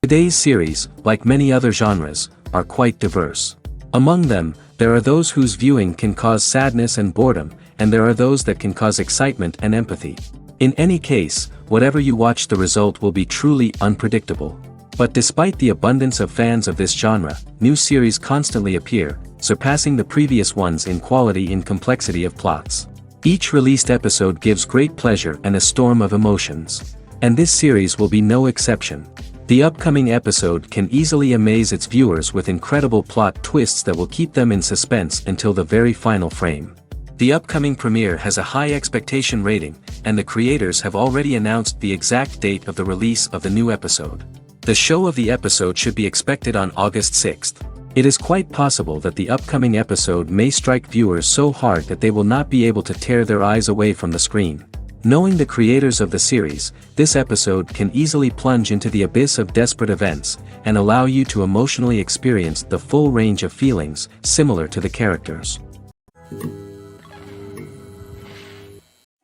Today's series, like many other genres, are quite diverse. Among them, there are those whose viewing can cause sadness and boredom, and there are those that can cause excitement and empathy. In any case, whatever you watch, the result will be truly unpredictable. But despite the abundance of fans of this genre, new series constantly appear, surpassing the previous ones in quality and complexity of plots. Each released episode gives great pleasure and a storm of emotions. And this series will be no exception. The upcoming episode can easily amaze its viewers with incredible plot twists that will keep them in suspense until the very final frame. The upcoming premiere has a high expectation rating, and the creators have already announced the exact date of the release of the new episode. The show of the episode should be expected on August 6th. It is quite possible that the upcoming episode may strike viewers so hard that they will not be able to tear their eyes away from the screen. Knowing the creators of the series, this episode can easily plunge into the abyss of desperate events, and allow you to emotionally experience the full range of feelings, similar to the characters.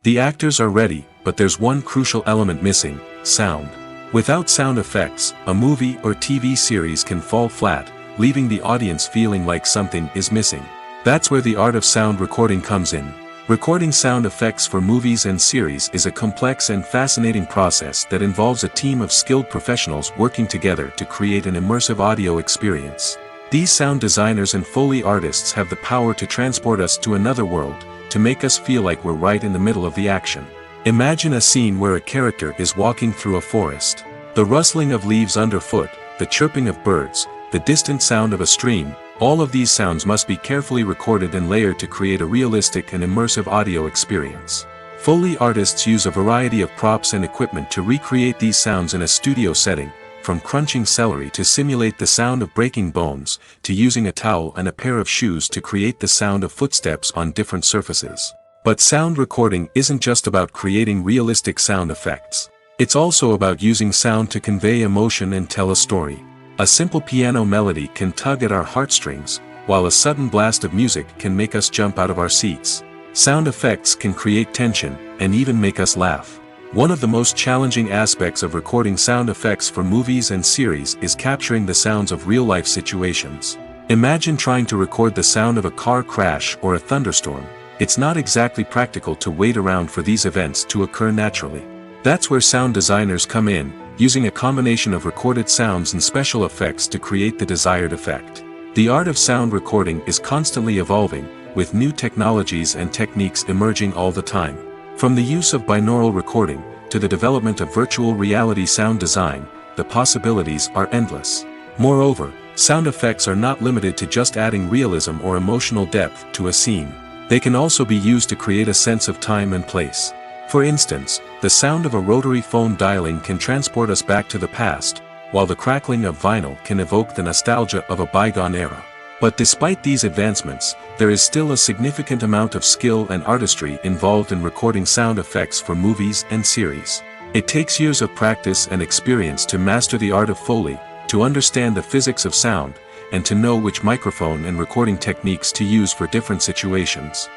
The actors are ready, but there's one crucial element missing: sound. Without sound effects, a movie or TV series can fall flat, leaving the audience feeling like something is missing. That's where the art of sound recording comes in. Recording sound effects for movies and series is a complex and fascinating process that involves a team of skilled professionals working together to create an immersive audio experience. These sound designers and Foley artists have the power to transport us to another world, to make us feel like we're right in the middle of the action. Imagine a scene where a character is walking through a forest. The rustling of leaves underfoot, the chirping of birds, the distant sound of a stream, all of these sounds must be carefully recorded and layered to create a realistic and immersive audio experience. Foley artists use a variety of props and equipment to recreate these sounds in a studio setting, from crunching celery to simulate the sound of breaking bones, to using a towel and a pair of shoes to create the sound of footsteps on different surfaces. But sound recording isn't just about creating realistic sound effects. It's also about using sound to convey emotion and tell a story. A simple piano melody can tug at our heartstrings, while a sudden blast of music can make us jump out of our seats. Sound effects can create tension, and even make us laugh. One of the most challenging aspects of recording sound effects for movies and series is capturing the sounds of real-life situations. Imagine trying to record the sound of a car crash or a thunderstorm. It's not exactly practical to wait around for these events to occur naturally. That's where sound designers come in, using a combination of recorded sounds and special effects to create the desired effect. The art of sound recording is constantly evolving, with new technologies and techniques emerging all the time. From the use of binaural recording, to the development of virtual reality sound design, the possibilities are endless. Moreover, sound effects are not limited to just adding realism or emotional depth to a scene. They can also be used to create a sense of time and place. For instance, the sound of a rotary phone dialing can transport us back to the past, while the crackling of vinyl can evoke the nostalgia of a bygone era. But despite these advancements, there is still a significant amount of skill and artistry involved in recording sound effects for movies and series. It takes years of practice and experience to master the art of Foley, to understand the physics of sound, and to know which microphone and recording techniques to use for different situations.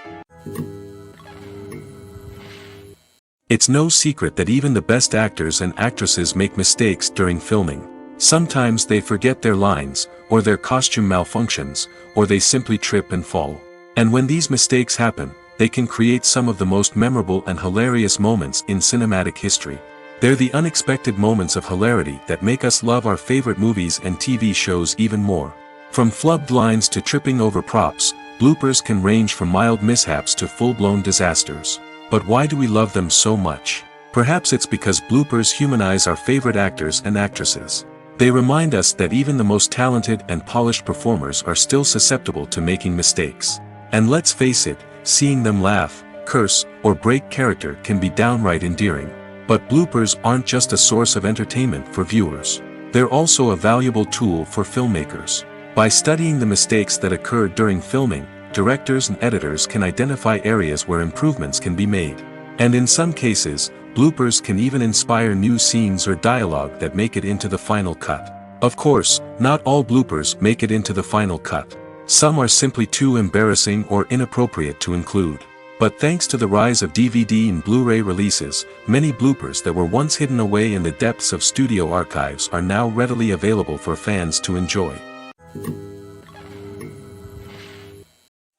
It's no secret that even the best actors and actresses make mistakes during filming. Sometimes they forget their lines, or their costume malfunctions, or they simply trip and fall. And when these mistakes happen, they can create some of the most memorable and hilarious moments in cinematic history. They're the unexpected moments of hilarity that make us love our favorite movies and TV shows even more. From flubbed lines to tripping over props, bloopers can range from mild mishaps to full-blown disasters. But why do we love them so much? Perhaps it's because bloopers humanize our favorite actors and actresses. They remind us that even the most talented and polished performers are still susceptible to making mistakes. And let's face it, seeing them laugh, curse, or break character can be downright endearing. But bloopers aren't just a source of entertainment for viewers. They're also a valuable tool for filmmakers. By studying the mistakes that occurred during filming, directors and editors can identify areas where improvements can be made. And in some cases, bloopers can even inspire new scenes or dialogue that make it into the final cut. Of course, not all bloopers make it into the final cut. Some are simply too embarrassing or inappropriate to include. But thanks to the rise of DVD and Blu-ray releases, many bloopers that were once hidden away in the depths of studio archives are now readily available for fans to enjoy.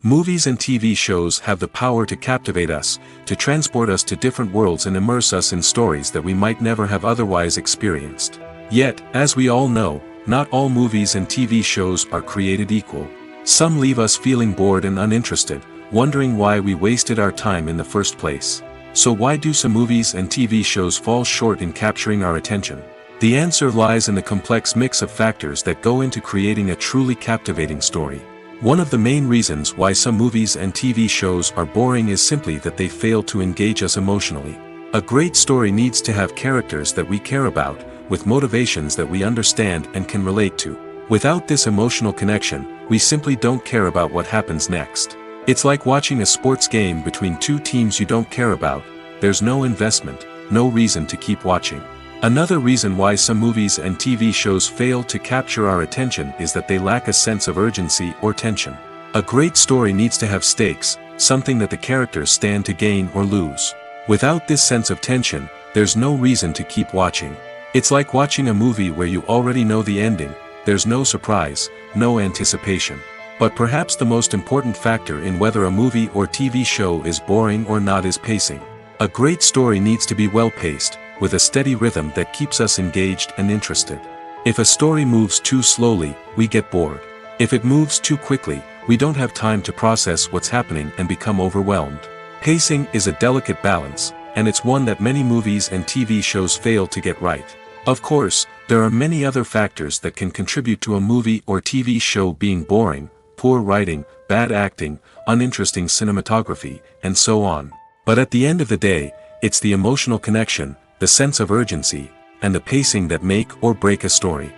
Movies and TV shows have the power to captivate us, to transport us to different worlds and immerse us in stories that we might never have otherwise experienced. Yet, as we all know, not all movies and TV shows are created equal. Some leave us feeling bored and uninterested, wondering why we wasted our time in the first place. So why do some movies and TV shows fall short in capturing our attention? The answer lies in the complex mix of factors that go into creating a truly captivating story. One of the main reasons why some movies and TV shows are boring is simply that they fail to engage us emotionally. A great story needs to have characters that we care about, with motivations that we understand and can relate to. Without this emotional connection, we simply don't care about what happens next. It's like watching a sports game between two teams you don't care about. There's no investment, no reason to keep watching. Another reason why some movies and TV shows fail to capture our attention is that they lack a sense of urgency or tension. A great story needs to have stakes, something that the characters stand to gain or lose. Without this sense of tension, there's no reason to keep watching. It's like watching a movie where you already know the ending. There's no surprise, no anticipation. But perhaps the most important factor in whether a movie or TV show is boring or not is pacing. A great story needs to be well-paced, with a steady rhythm that keeps us engaged and interested. If a story moves too slowly, we get bored. If it moves too quickly, we don't have time to process what's happening and become overwhelmed. Pacing is a delicate balance, and it's one that many movies and TV shows fail to get right. Of course, there are many other factors that can contribute to a movie or TV show being boring: poor writing, bad acting, uninteresting cinematography, and so on. But at the end of the day, it's the emotional connection, the sense of urgency, and the pacing that make or break a story.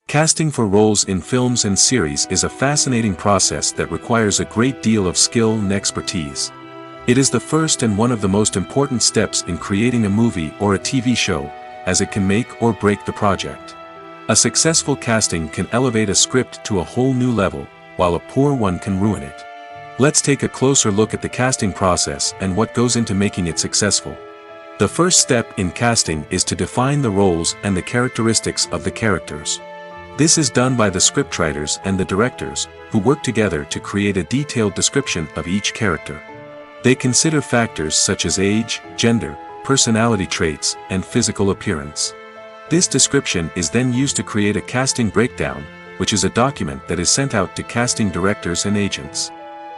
Casting for roles in films and series is a fascinating process that requires a great deal of skill and expertise. It is the first and one of the most important steps in creating a movie or a TV show, as it can make or break the project. A successful casting can elevate a script to a whole new level, while a poor one can ruin it. Let's take a closer look at the casting process and what goes into making it successful. The first step in casting is to define the roles and the characteristics of the characters. This is done by the scriptwriters and the directors, who work together to create a detailed description of each character. They consider factors such as age, gender, personality traits, and physical appearance. This description is then used to create a casting breakdown, which is a document that is sent out to casting directors and agents.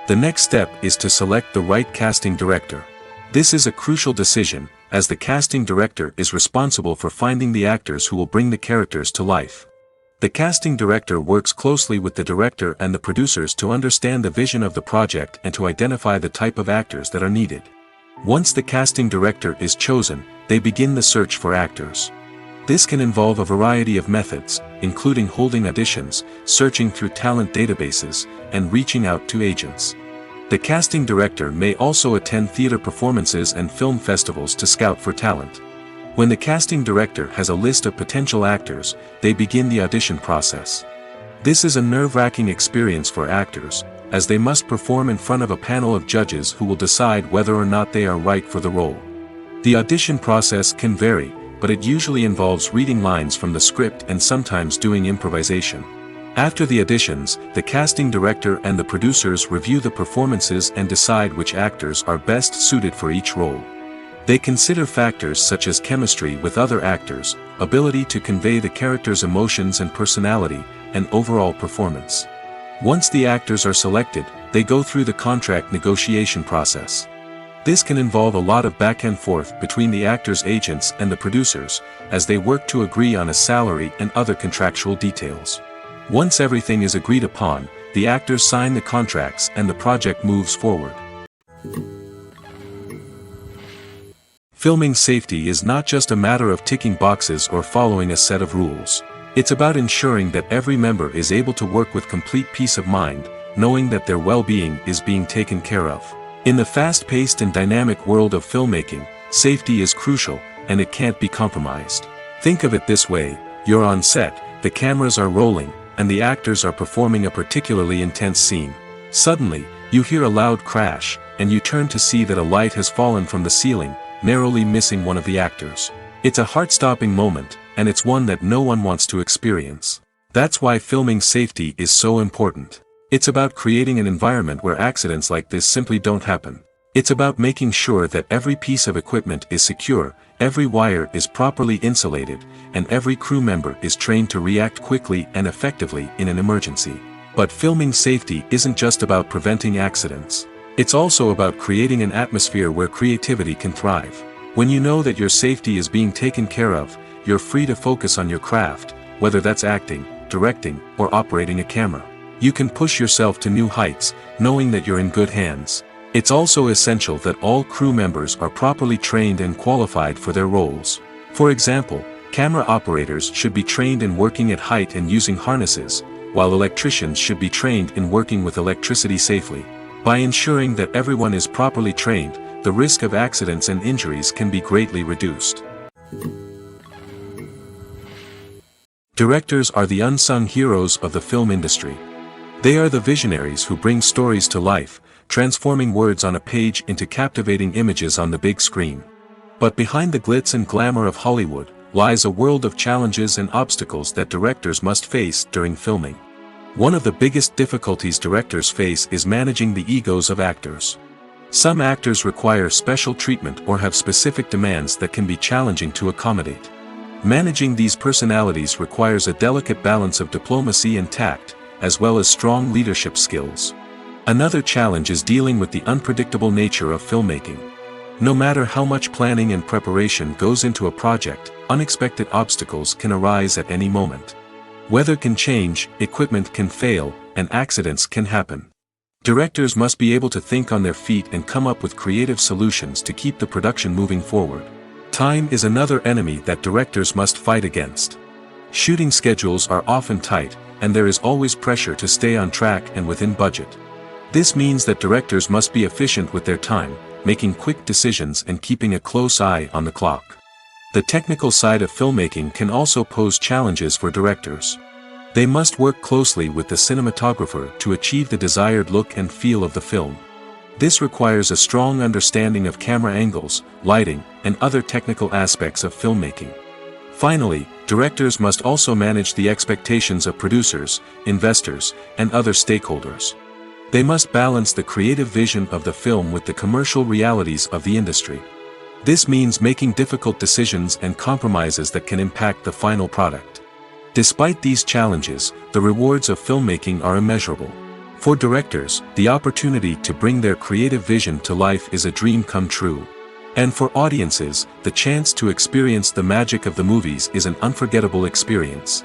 The next step is to select the right casting director. This is a crucial decision, as the casting director is responsible for finding the actors who will bring the characters to life. The casting director works closely with the director and the producers to understand the vision of the project and to identify the type of actors that are needed. Once the casting director is chosen, they begin the search for actors. This can involve a variety of methods, including holding auditions, searching through talent databases, and reaching out to agents. The casting director may also attend theater performances and film festivals to scout for talent. When the casting director has a list of potential actors, they begin the audition process. This is a nerve-wracking experience for actors, as they must perform in front of a panel of judges who will decide whether or not they are right for the role. The audition process can vary, but it usually involves reading lines from the script and sometimes doing improvisation. After the auditions, the casting director and the producers review the performances and decide which actors are best suited for each role. They consider factors such as chemistry with other actors, ability to convey the character's emotions and personality, and overall performance. Once the actors are selected, they go through the contract negotiation process. This can involve a lot of back and forth between the actors' agents and the producers, as they work to agree on a salary and other contractual details. Once everything is agreed upon, the actors sign the contracts and the project moves forward. Filming safety is not just a matter of ticking boxes or following a set of rules. It's about ensuring that every member is able to work with complete peace of mind, knowing that their well-being is being taken care of. In the fast-paced and dynamic world of filmmaking, safety is crucial, and it can't be compromised. Think of it this way: you're on set, the cameras are rolling, and the actors are performing a particularly intense scene. Suddenly, you hear a loud crash, and you turn to see that a light has fallen from the ceiling, narrowly missing one of the actors. It's a heart-stopping moment, and it's one that no one wants to experience. That's why filming safety is so important. It's about creating an environment where accidents like this simply don't happen. It's about making sure that every piece of equipment is secure, every wire is properly insulated, and every crew member is trained to react quickly and effectively in an emergency. But filming safety isn't just about preventing accidents. It's also about creating an atmosphere where creativity can thrive. When you know that your safety is being taken care of, you're free to focus on your craft, whether that's acting, directing, or operating a camera. You can push yourself to new heights, knowing that you're in good hands. It's also essential that all crew members are properly trained and qualified for their roles. For example, camera operators should be trained in working at height and using harnesses, while electricians should be trained in working with electricity safely. By ensuring that everyone is properly trained, the risk of accidents and injuries can be greatly reduced. Directors are the unsung heroes of the film industry. They are the visionaries who bring stories to life, transforming words on a page into captivating images on the big screen. But behind the glitz and glamour of Hollywood, lies a world of challenges and obstacles that directors must face during filming. One of the biggest difficulties directors face is managing the egos of actors. Some actors require special treatment or have specific demands that can be challenging to accommodate. Managing these personalities requires a delicate balance of diplomacy and tact, as well as strong leadership skills. Another challenge is dealing with the unpredictable nature of filmmaking. No matter how much planning and preparation goes into a project, unexpected obstacles can arise at any moment. Weather can change, equipment can fail, and accidents can happen. Directors must be able to think on their feet and come up with creative solutions to keep the production moving forward. Time is another enemy that directors must fight against. Shooting schedules are often tight, and there is always pressure to stay on track and within budget. This means that directors must be efficient with their time, making quick decisions and keeping a close eye on the clock. The technical side of filmmaking can also pose challenges for directors. They must work closely with the cinematographer to achieve the desired look and feel of the film. This requires a strong understanding of camera angles, lighting, and other technical aspects of filmmaking. Finally, directors must also manage the expectations of producers, investors, and other stakeholders. They must balance the creative vision of the film with the commercial realities of the industry. This means making difficult decisions and compromises that can impact the final product. Despite these challenges, the rewards of filmmaking are immeasurable. For directors, the opportunity to bring their creative vision to life is a dream come true. And for audiences, the chance to experience the magic of the movies is an unforgettable experience.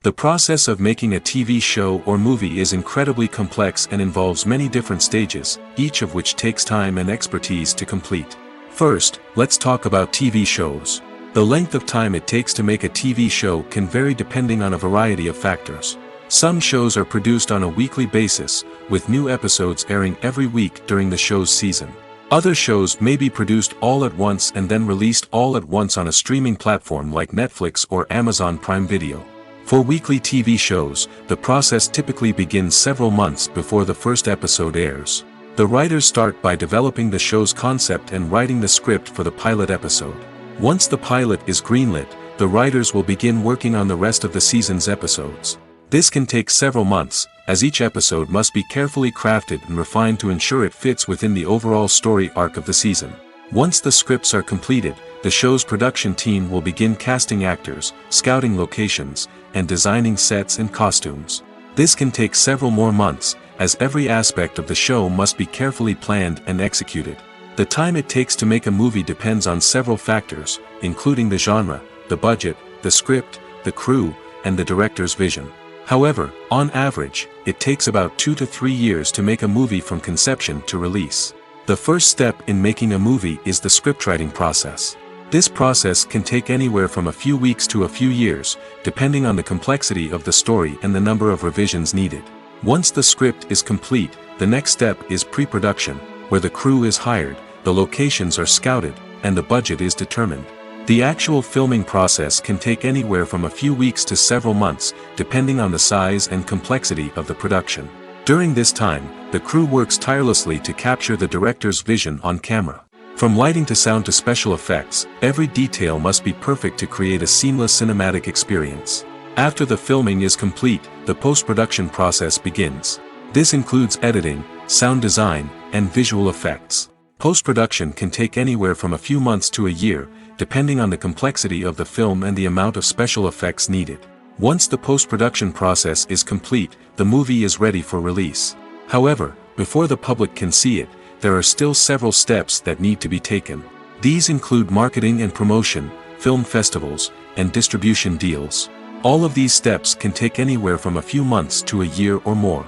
The process of making a TV show or movie is incredibly complex and involves many different stages, each of which takes time and expertise to complete. First, let's talk about TV shows. The length of time it takes to make a TV show can vary depending on a variety of factors. Some shows are produced on a weekly basis, with new episodes airing every week during the show's season. Other shows may be produced all at once and then released all at once on a streaming platform like Netflix or Amazon Prime Video. For weekly TV shows, the process typically begins several months before the first episode airs. The writers start by developing the show's concept and writing the script for the pilot episode. Once the pilot is greenlit, the writers will begin working on the rest of the season's episodes. This can take several months, as each episode must be carefully crafted and refined to ensure it fits within the overall story arc of the season. Once the scripts are completed, the show's production team will begin casting actors, scouting locations, and designing sets and costumes. This can take several more months, as every aspect of the show must be carefully planned and executed. The time it takes to make a movie depends on several factors, including the genre, the budget, the script, the crew, and the director's vision. However, on average, it takes about 2 to 3 years to make a movie from conception to release. The first step in making a movie is the scriptwriting process. This process can take anywhere from a few weeks to a few years, depending on the complexity of the story and the number of revisions needed. Once the script is complete, the next step is pre-production, where the crew is hired, the locations are scouted, and the budget is determined. The actual filming process can take anywhere from a few weeks to several months, depending on the size and complexity of the production. During this time, the crew works tirelessly to capture the director's vision on camera. From lighting to sound to special effects, every detail must be perfect to create a seamless cinematic experience. After the filming is complete, the post-production process begins. This includes editing, sound design, and visual effects. Post-production can take anywhere from a few months to a year, depending on the complexity of the film and the amount of special effects needed. Once the post-production process is complete, the movie is ready for release. However, before the public can see it, there are still several steps that need to be taken. These include marketing and promotion, film festivals, and distribution deals. All of these steps can take anywhere from a few months to a year or more.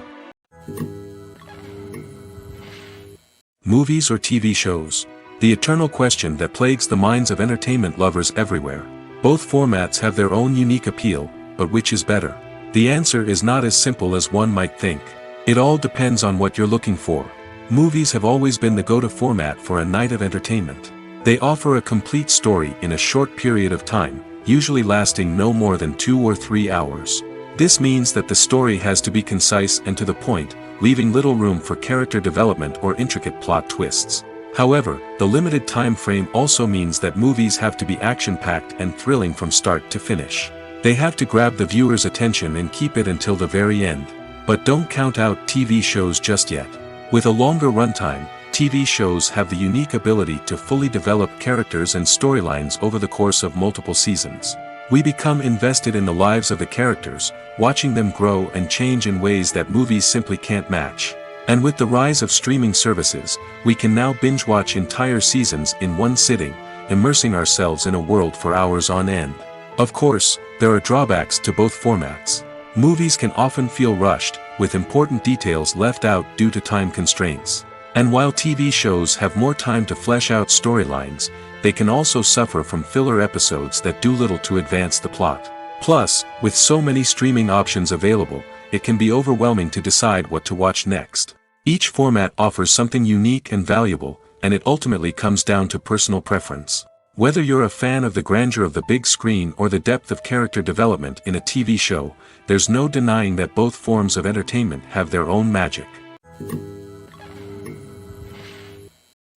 Movies or TV shows? The eternal question that plagues the minds of entertainment lovers everywhere. Both formats have their own unique appeal, but which is better? The answer is not as simple as one might think. It all depends on what you're looking for. Movies have always been the go-to format for a night of entertainment. They offer a complete story in a short period of time, usually lasting no more than 2 or 3 hours. This means that the story has to be concise and to the point, leaving little room for character development or intricate plot twists. However, the limited time frame also means that movies have to be action-packed and thrilling from start to finish. They have to grab the viewer's attention and keep it until the very end. But don't count out TV shows just yet. With a longer runtime, TV shows have the unique ability to fully develop characters and storylines over the course of multiple seasons. We become invested in the lives of the characters, watching them grow and change in ways that movies simply can't match. And with the rise of streaming services, we can now binge-watch entire seasons in one sitting, immersing ourselves in a world for hours on end. Of course, there are drawbacks to both formats. Movies can often feel rushed, with important details left out due to time constraints. And while TV shows have more time to flesh out storylines, they can also suffer from filler episodes that do little to advance the plot. Plus, with so many streaming options available, it can be overwhelming to decide what to watch next. Each format offers something unique and valuable, and it ultimately comes down to personal preference. Whether you're a fan of the grandeur of the big screen or the depth of character development in a TV show, there's no denying that both forms of entertainment have their own magic.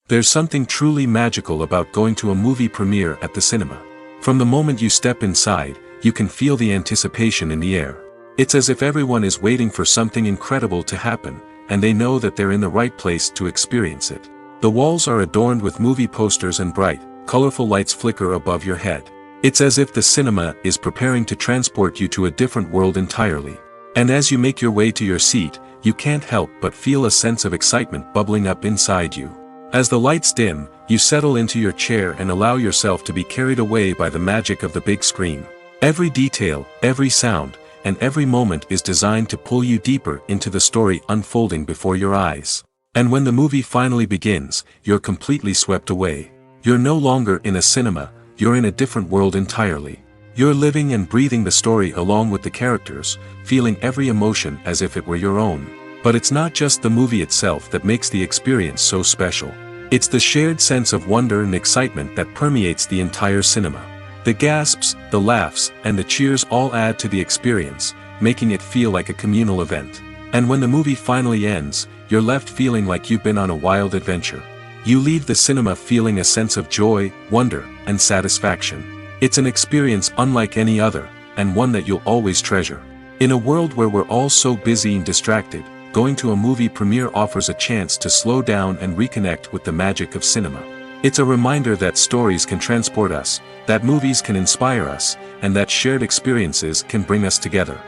There's something truly magical about going to a movie premiere at the cinema. From the moment you step inside, you can feel the anticipation in the air. It's as if everyone is waiting for something incredible to happen, and they know that they're in the right place to experience it. The walls are adorned with movie posters and bright, colorful lights flicker above your head. It's as if the cinema is preparing to transport you to a different world entirely. And as you make your way to your seat, you can't help but feel a sense of excitement bubbling up inside you. As the lights dim, you settle into your chair and allow yourself to be carried away by the magic of the big screen. Every detail, every sound, and every moment is designed to pull you deeper into the story unfolding before your eyes. And when the movie finally begins, you're completely swept away. You're no longer in a cinema, you're in a different world entirely. You're living and breathing the story along with the characters, feeling every emotion as if it were your own. But it's not just the movie itself that makes the experience so special. It's the shared sense of wonder and excitement that permeates the entire cinema. The gasps, the laughs, and the cheers all add to the experience, making it feel like a communal event. And when the movie finally ends, you're left feeling like you've been on a wild adventure. You leave the cinema feeling a sense of joy, wonder, and satisfaction. It's an experience unlike any other, and one that you'll always treasure. In a world where we're all so busy and distracted, going to a movie premiere offers a chance to slow down and reconnect with the magic of cinema. It's a reminder that stories can transport us, that movies can inspire us, and that shared experiences can bring us together.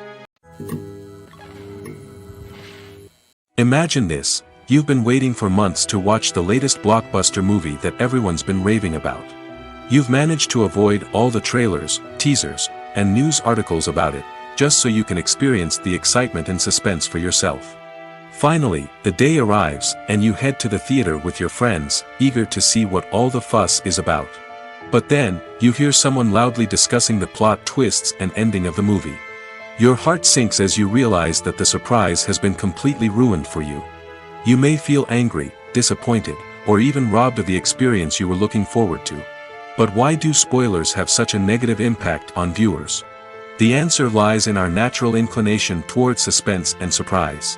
Imagine this: you've been waiting for months to watch the latest blockbuster movie that everyone's been raving about. You've managed to avoid all the trailers, teasers, and news articles about it, just so you can experience the excitement and suspense for yourself. Finally, the day arrives, and you head to the theater with your friends, eager to see what all the fuss is about. But then, you hear someone loudly discussing the plot twists and ending of the movie. Your heart sinks as you realize that the surprise has been completely ruined for you. You may feel angry, disappointed, or even robbed of the experience you were looking forward to. But why do spoilers have such a negative impact on viewers? The answer lies in our natural inclination towards suspense and surprise.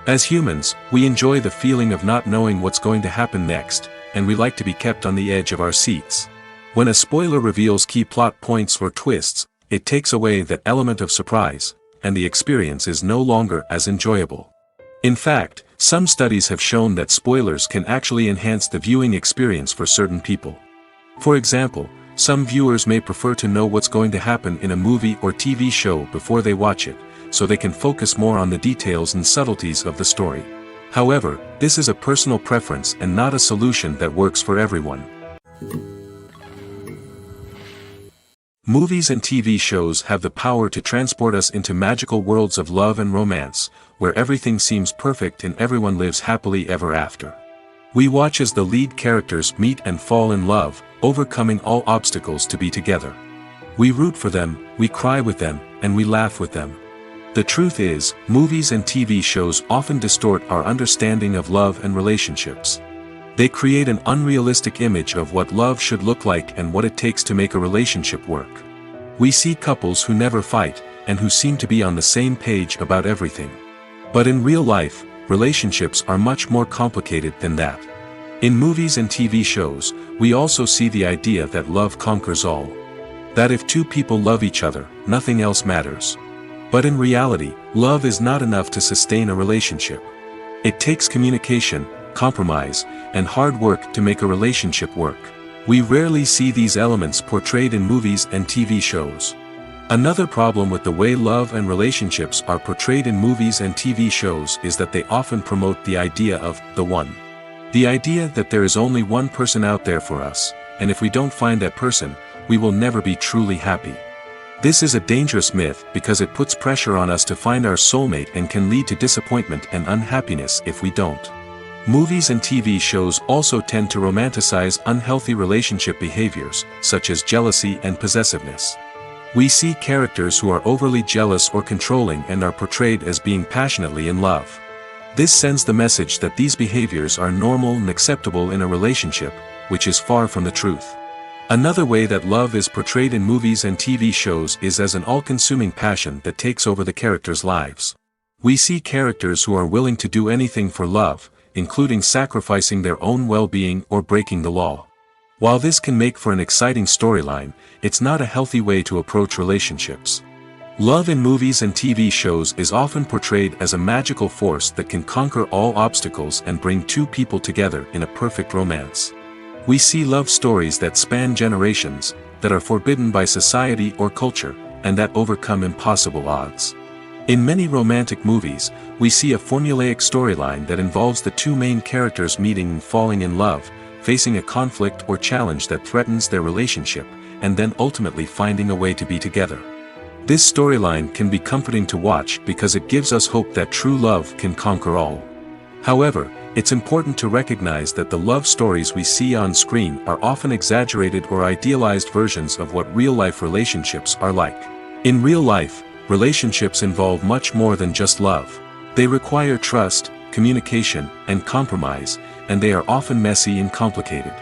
As humans, we enjoy the feeling of not knowing what's going to happen next, and we like to be kept on the edge of our seats. When a spoiler reveals key plot points or twists, it takes away that element of surprise, and the experience is no longer as enjoyable. In fact, some studies have shown that spoilers can actually enhance the viewing experience for certain people. For example, some viewers may prefer to know what's going to happen in a movie or TV show before they watch it, so they can focus more on the details and subtleties of the story. However, this is a personal preference and not a solution that works for everyone. Movies and TV shows have the power to transport us into magical worlds of love and romance, where everything seems perfect and everyone lives happily ever after. We watch as the lead characters meet and fall in love, overcoming all obstacles to be together. We root for them, we cry with them, and we laugh with them. The truth is, movies and TV shows often distort our understanding of love and relationships. They create an unrealistic image of what love should look like and what it takes to make a relationship work. We see couples who never fight, and who seem to be on the same page about everything. But in real life, relationships are much more complicated than that. In movies and TV shows, we also see the idea that love conquers all. That if two people love each other, nothing else matters. But in reality, love is not enough to sustain a relationship. It takes communication, compromise, and hard work to make a relationship work. We rarely see these elements portrayed in movies and TV shows. Another problem with the way love and relationships are portrayed in movies and TV shows is that they often promote the idea of the one. The idea that there is only one person out there for us, and if we don't find that person, we will never be truly happy. This is a dangerous myth because it puts pressure on us to find our soulmate and can lead to disappointment and unhappiness if we don't. Movies and TV shows also tend to romanticize unhealthy relationship behaviors, such as jealousy and possessiveness. We see characters who are overly jealous or controlling and are portrayed as being passionately in love. This sends the message that these behaviors are normal and acceptable in a relationship, which is far from the truth. Another way that love is portrayed in movies and TV shows is as an all-consuming passion that takes over the characters' lives. We see characters who are willing to do anything for love, including sacrificing their own well-being or breaking the law. While this can make for an exciting storyline, it's not a healthy way to approach relationships. Love in movies and TV shows is often portrayed as a magical force that can conquer all obstacles and bring two people together in a perfect romance. We see love stories that span generations, that are forbidden by society or culture, and that overcome impossible odds. In many romantic movies, we see a formulaic storyline that involves the two main characters meeting and falling in love, facing a conflict or challenge that threatens their relationship, and then ultimately finding a way to be together. This storyline can be comforting to watch because it gives us hope that true love can conquer all. However, it's important to recognize that the love stories we see on screen are often exaggerated or idealized versions of what real-life relationships are like. In real life, relationships involve much more than just love. They require trust, communication, and compromise, and they are often messy and complicated.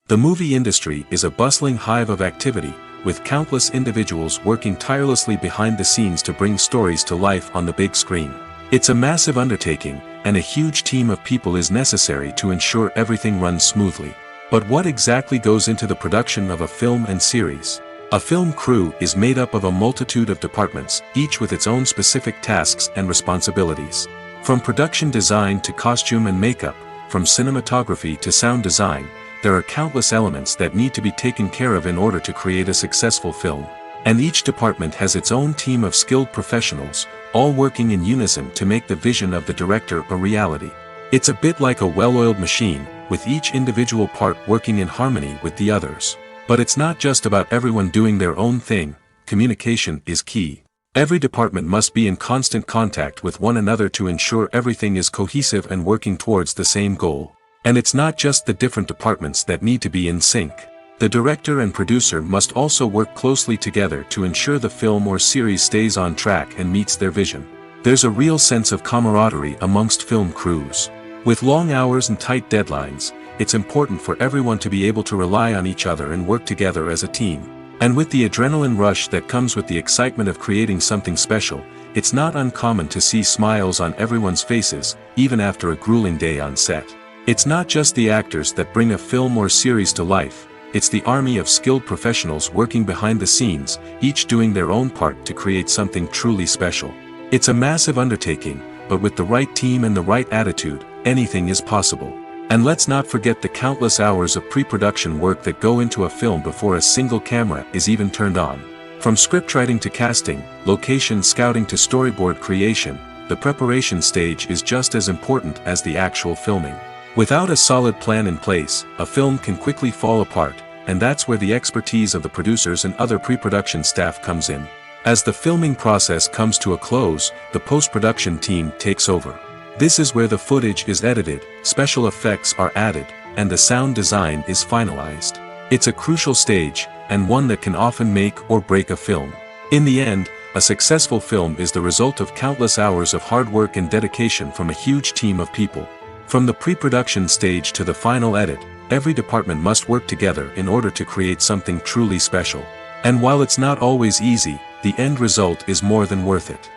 The movie industry is a bustling hive of activity, with countless individuals working tirelessly behind the scenes to bring stories to life on the big screen. It's a massive undertaking, and a huge team of people is necessary to ensure everything runs smoothly. But what exactly goes into the production of a film and series? A film crew is made up of a multitude of departments, each with its own specific tasks and responsibilities. From production design to costume and makeup, from cinematography to sound design, there are countless elements that need to be taken care of in order to create a successful film. And each department has its own team of skilled professionals, all working in unison to make the vision of the director a reality. It's a bit like a well-oiled machine, with each individual part working in harmony with the others. But it's not just about everyone doing their own thing. Communication is key. Every department must be in constant contact with one another to ensure everything is cohesive and working towards the same goal. And it's not just the different departments that need to be in sync. The director and producer must also work closely together to ensure the film or series stays on track and meets their vision. There's a real sense of camaraderie amongst film crews. With long hours and tight deadlines, it's important for everyone to be able to rely on each other and work together as a team. And with the adrenaline rush that comes with the excitement of creating something special, it's not uncommon to see smiles on everyone's faces, even after a grueling day on set. It's not just the actors that bring a film or series to life, it's the army of skilled professionals working behind the scenes, each doing their own part to create something truly special. It's a massive undertaking, but with the right team and the right attitude, anything is possible. And let's not forget the countless hours of pre-production work that go into a film before a single camera is even turned on. From scriptwriting to casting, location scouting to storyboard creation, the preparation stage is just as important as the actual filming. Without a solid plan in place, a film can quickly fall apart, and that's where the expertise of the producers and other pre-production staff comes in. As the filming process comes to a close, the post-production team takes over. This is where the footage is edited, special effects are added, and the sound design is finalized. It's a crucial stage, and one that can often make or break a film. In the end, a successful film is the result of countless hours of hard work and dedication from a huge team of people. From the pre-production stage to the final edit, every department must work together in order to create something truly special. And while it's not always easy, the end result is more than worth it.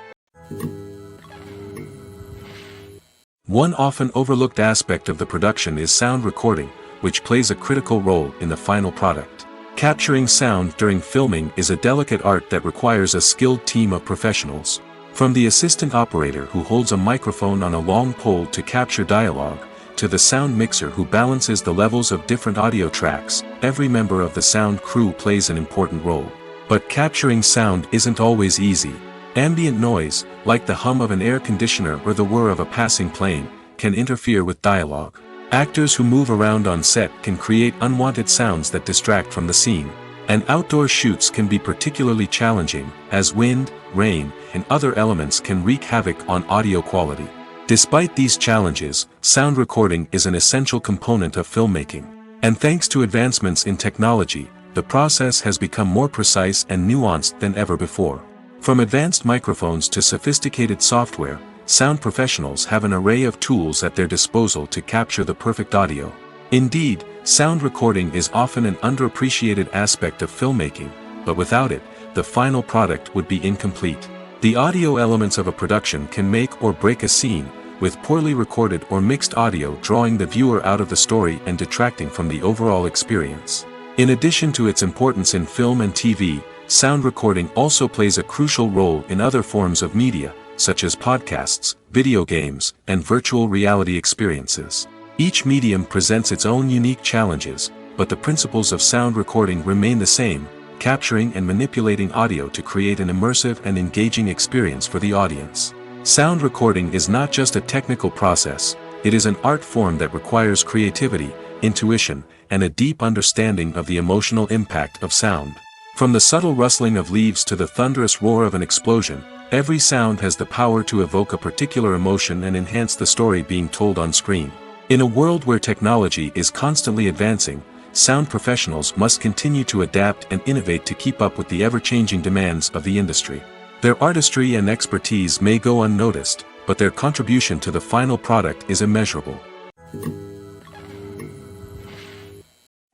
One often overlooked aspect of the production is sound recording, which plays a critical role in the final product. Capturing sound during filming is a delicate art that requires a skilled team of professionals. From the assistant operator who holds a microphone on a long pole to capture dialogue, to the sound mixer who balances the levels of different audio tracks, every member of the sound crew plays an important role. But capturing sound isn't always easy. Ambient noise, like the hum of an air conditioner or the whir of a passing plane, can interfere with dialogue. Actors who move around on set can create unwanted sounds that distract from the scene. And outdoor shoots can be particularly challenging, as wind, rain, and other elements can wreak havoc on audio quality. Despite these challenges, sound recording is an essential component of filmmaking. And thanks to advancements in technology, the process has become more precise and nuanced than ever before. From advanced microphones to sophisticated software, sound professionals have an array of tools at their disposal to capture the perfect audio. Indeed, sound recording is often an underappreciated aspect of filmmaking, but without it, the final product would be incomplete. The audio elements of a production can make or break a scene, with poorly recorded or mixed audio drawing the viewer out of the story and detracting from the overall experience. In addition to its importance in film and TV, sound recording also plays a crucial role in other forms of media, such as podcasts, video games, and virtual reality experiences. Each medium presents its own unique challenges, but the principles of sound recording remain the same, capturing and manipulating audio to create an immersive and engaging experience for the audience. Sound recording is not just a technical process, it is an art form that requires creativity, intuition, and a deep understanding of the emotional impact of sound. From the subtle rustling of leaves to the thunderous roar of an explosion, every sound has the power to evoke a particular emotion and enhance the story being told on screen. In a world where technology is constantly advancing, sound professionals must continue to adapt and innovate to keep up with the ever-changing demands of the industry. Their artistry and expertise may go unnoticed, but their contribution to the final product is immeasurable.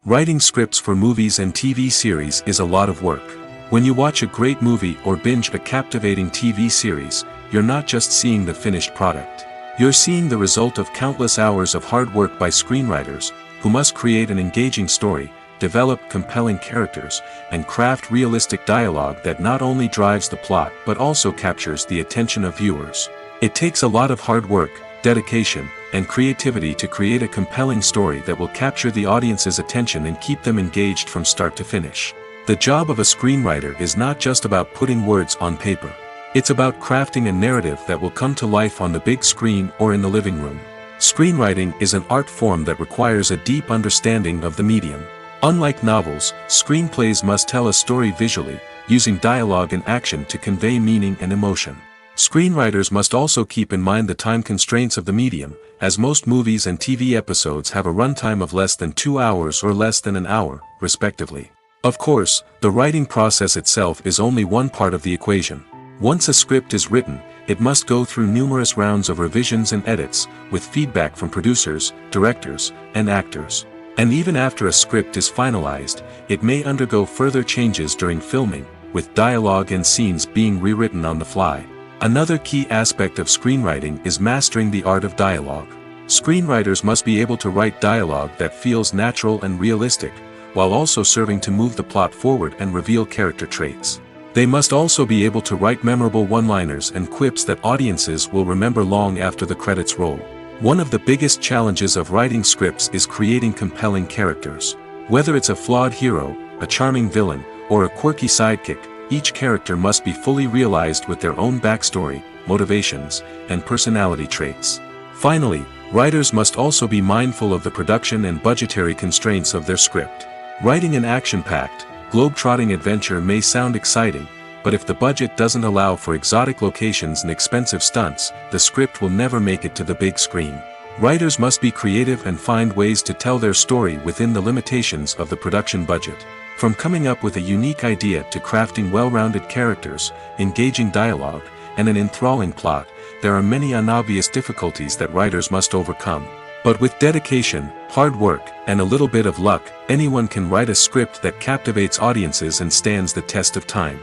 Writing scripts for movies and TV series is a lot of work. When you watch a great movie or binge a captivating TV series, you're not just seeing the finished product. You're seeing the result of countless hours of hard work by screenwriters, who must create an engaging story, develop compelling characters, and craft realistic dialogue that not only drives the plot but also captures the attention of viewers. It takes a lot of hard work, dedication, and creativity to create a compelling story that will capture the audience's attention and keep them engaged from start to finish. The job of a screenwriter is not just about putting words on paper. It's about crafting a narrative that will come to life on the big screen or in the living room. Screenwriting is an art form that requires a deep understanding of the medium. Unlike novels, screenplays must tell a story visually, using dialogue and action to convey meaning and emotion. Screenwriters must also keep in mind the time constraints of the medium, as most movies and TV episodes have a runtime of less than 2 hours or less than an hour, respectively. Of course, the writing process itself is only one part of the equation. Once a script is written, it must go through numerous rounds of revisions and edits, with feedback from producers, directors, and actors. And even after a script is finalized, it may undergo further changes during filming, with dialogue and scenes being rewritten on the fly. Another key aspect of screenwriting is mastering the art of dialogue. Screenwriters must be able to write dialogue that feels natural and realistic, while also serving to move the plot forward and reveal character traits. They must also be able to write memorable one-liners and quips that audiences will remember long after the credits roll. One of the biggest challenges of writing scripts is creating compelling characters. Whether it's a flawed hero, a charming villain, or a quirky sidekick, each character must be fully realized with their own backstory, motivations, and personality traits. Finally, writers must also be mindful of the production and budgetary constraints of their script. Writing an action-packed, globe-trotting adventure may sound exciting, but if the budget doesn't allow for exotic locations and expensive stunts, the script will never make it to the big screen. Writers must be creative and find ways to tell their story within the limitations of the production budget. From coming up with a unique idea to crafting well-rounded characters, engaging dialogue, and an enthralling plot, there are many unobvious difficulties that writers must overcome. But with dedication, hard work, and a little bit of luck, anyone can write a script that captivates audiences and stands the test of time.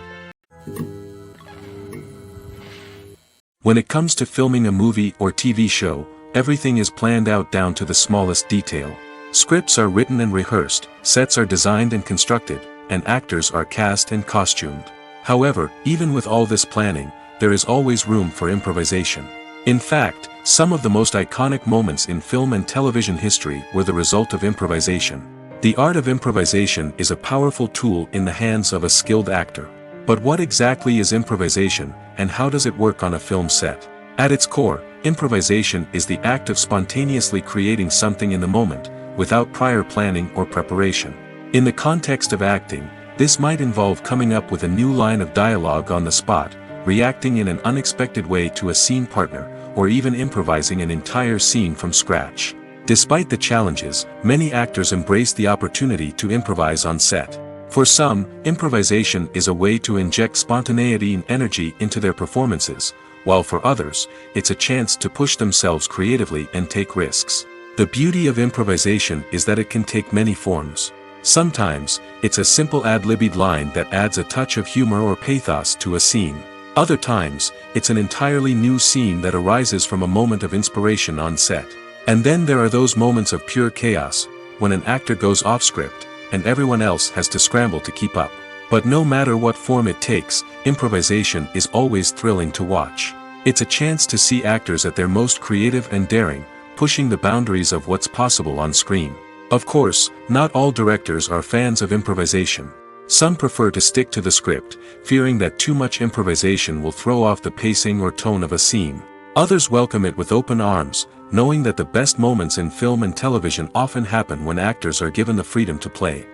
When it comes to filming a movie or TV show, everything is planned out down to the smallest detail. Scripts are written and rehearsed, sets are designed and constructed, and actors are cast and costumed. However, even with all this planning, there is always room for improvisation. In fact, some of the most iconic moments in film and television history were the result of improvisation. The art of improvisation is a powerful tool in the hands of a skilled actor. But what exactly is improvisation, and how does it work on a film set? At its core, improvisation is the act of spontaneously creating something in the moment, without prior planning or preparation. In the context of acting, this might involve coming up with a new line of dialogue on the spot, reacting in an unexpected way to a scene partner, or even improvising an entire scene from scratch. Despite the challenges, many actors embrace the opportunity to improvise on set. For some, improvisation is a way to inject spontaneity and energy into their performances, while for others, it's a chance to push themselves creatively and take risks. The beauty of improvisation is that it can take many forms. Sometimes, it's a simple ad-libbed line that adds a touch of humor or pathos to a scene. Other times, it's an entirely new scene that arises from a moment of inspiration on set. And then there are those moments of pure chaos, when an actor goes off script, and everyone else has to scramble to keep up. But no matter what form it takes, improvisation is always thrilling to watch. It's a chance to see actors at their most creative and daring, pushing the boundaries of what's possible on screen. Of course, not all directors are fans of improvisation. Some prefer to stick to the script, fearing that too much improvisation will throw off the pacing or tone of a scene. Others welcome it with open arms, knowing that the best moments in film and television often happen when actors are given the freedom to play.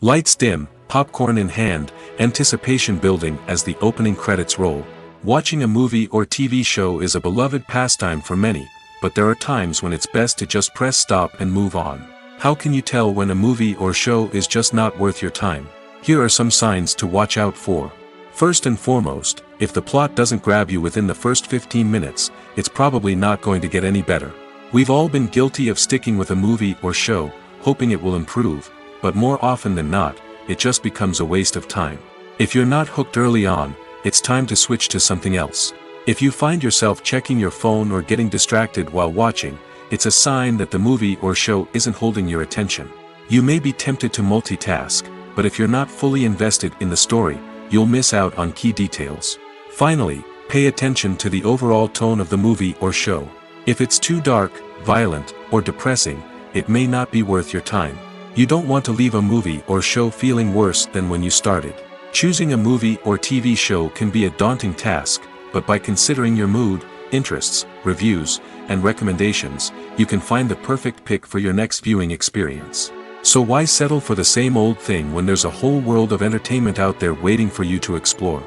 Lights dim, popcorn in hand, anticipation building as the opening credits roll. Watching a movie or TV show is a beloved pastime for many, but there are times when it's best to just press stop and move on. How can you tell when a movie or show is just not worth your time? Here are some signs to watch out for. First and foremost, if the plot doesn't grab you within the first 15 minutes, it's probably not going to get any better. We've all been guilty of sticking with a movie or show, hoping it will improve, but more often than not, it just becomes a waste of time. If you're not hooked early on, it's time to switch to something else. If you find yourself checking your phone or getting distracted while watching, it's a sign that the movie or show isn't holding your attention. You may be tempted to multitask, but if you're not fully invested in the story, you'll miss out on key details. Finally, pay attention to the overall tone of the movie or show. If it's too dark, violent, or depressing, it may not be worth your time. You don't want to leave a movie or show feeling worse than when you started. Choosing a movie or TV show can be a daunting task, but by considering your mood, interests, reviews, and recommendations, you can find the perfect pick for your next viewing experience. So why settle for the same old thing when there's a whole world of entertainment out there waiting for you to explore?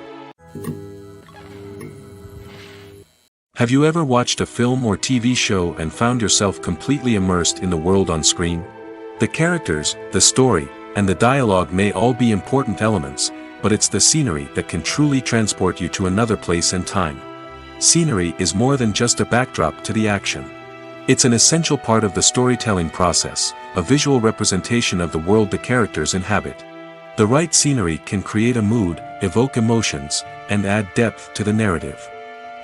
Have you ever watched a film or TV show and found yourself completely immersed in the world on screen? The characters, the story, and the dialogue may all be important elements, but it's the scenery that can truly transport you to another place and time. Scenery is more than just a backdrop to the action. It's an essential part of the storytelling process, a visual representation of the world the characters inhabit. The right scenery can create a mood, evoke emotions, and add depth to the narrative.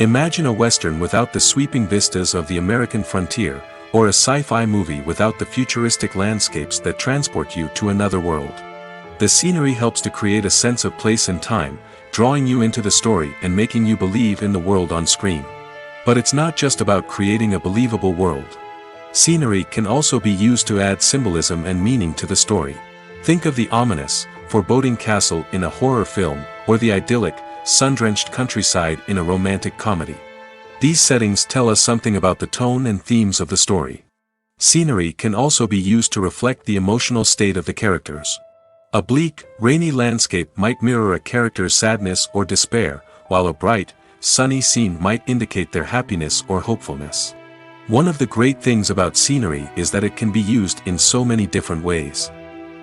Imagine a Western without the sweeping vistas of the American frontier, or a sci-fi movie without the futuristic landscapes that transport you to another world. The scenery helps to create a sense of place and time, drawing you into the story and making you believe in the world on screen. But it's not just about creating a believable world. Scenery can also be used to add symbolism and meaning to the story. Think of the ominous, foreboding castle in a horror film, or the idyllic, sun-drenched countryside in a romantic comedy. These settings tell us something about the tone and themes of the story. Scenery can also be used to reflect the emotional state of the characters. A bleak, rainy landscape might mirror a character's sadness or despair, while a bright, sunny scene might indicate their happiness or hopefulness. One of the great things about scenery is that it can be used in so many different ways.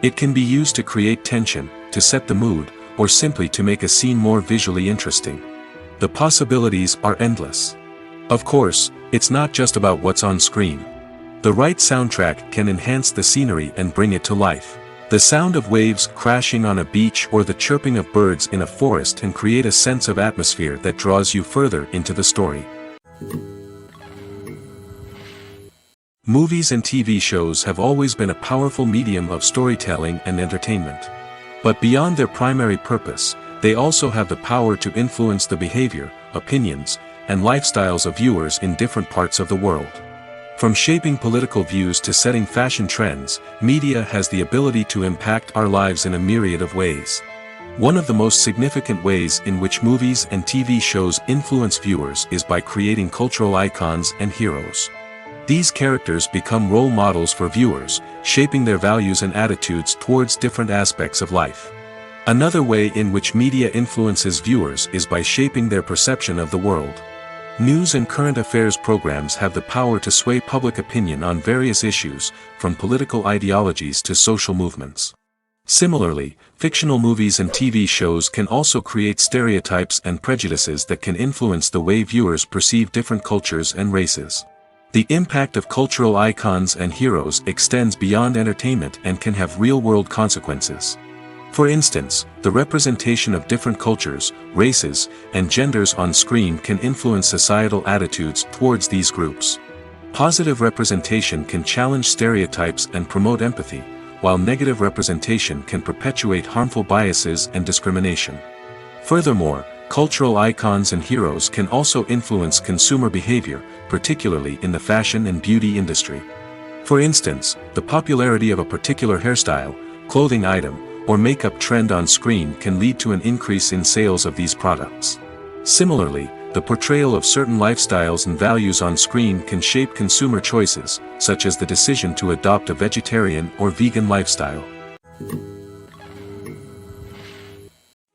It can be used to create tension, to set the mood, or simply to make a scene more visually interesting. The possibilities are endless. Of course, it's not just about what's on screen. The right soundtrack can enhance the scenery and bring it to life. The sound of waves crashing on a beach or the chirping of birds in a forest can create a sense of atmosphere that draws you further into the story. Movies and TV shows have always been a powerful medium of storytelling and entertainment. But beyond their primary purpose, they also have the power to influence the behavior, opinions, and lifestyles of viewers in different parts of the world. From shaping political views to setting fashion trends, media has the ability to impact our lives in a myriad of ways. One of the most significant ways in which movies and TV shows influence viewers is by creating cultural icons and heroes. These characters become role models for viewers, shaping their values and attitudes towards different aspects of life. Another way in which media influences viewers is by shaping their perception of the world. News and current affairs programs have the power to sway public opinion on various issues, from political ideologies to social movements. Similarly, fictional movies and TV shows can also create stereotypes and prejudices that can influence the way viewers perceive different cultures and races. The impact of cultural icons and heroes extends beyond entertainment and can have real-world consequences. For instance, the representation of different cultures, races, and genders on screen can influence societal attitudes towards these groups. Positive representation can challenge stereotypes and promote empathy, while negative representation can perpetuate harmful biases and discrimination. Furthermore, cultural icons and heroes can also influence consumer behavior, particularly in the fashion and beauty industry. For instance, the popularity of a particular hairstyle, clothing item, or makeup trend on screen can lead to an increase in sales of these products. Similarly, the portrayal of certain lifestyles and values on screen can shape consumer choices, such as the decision to adopt a vegetarian or vegan lifestyle.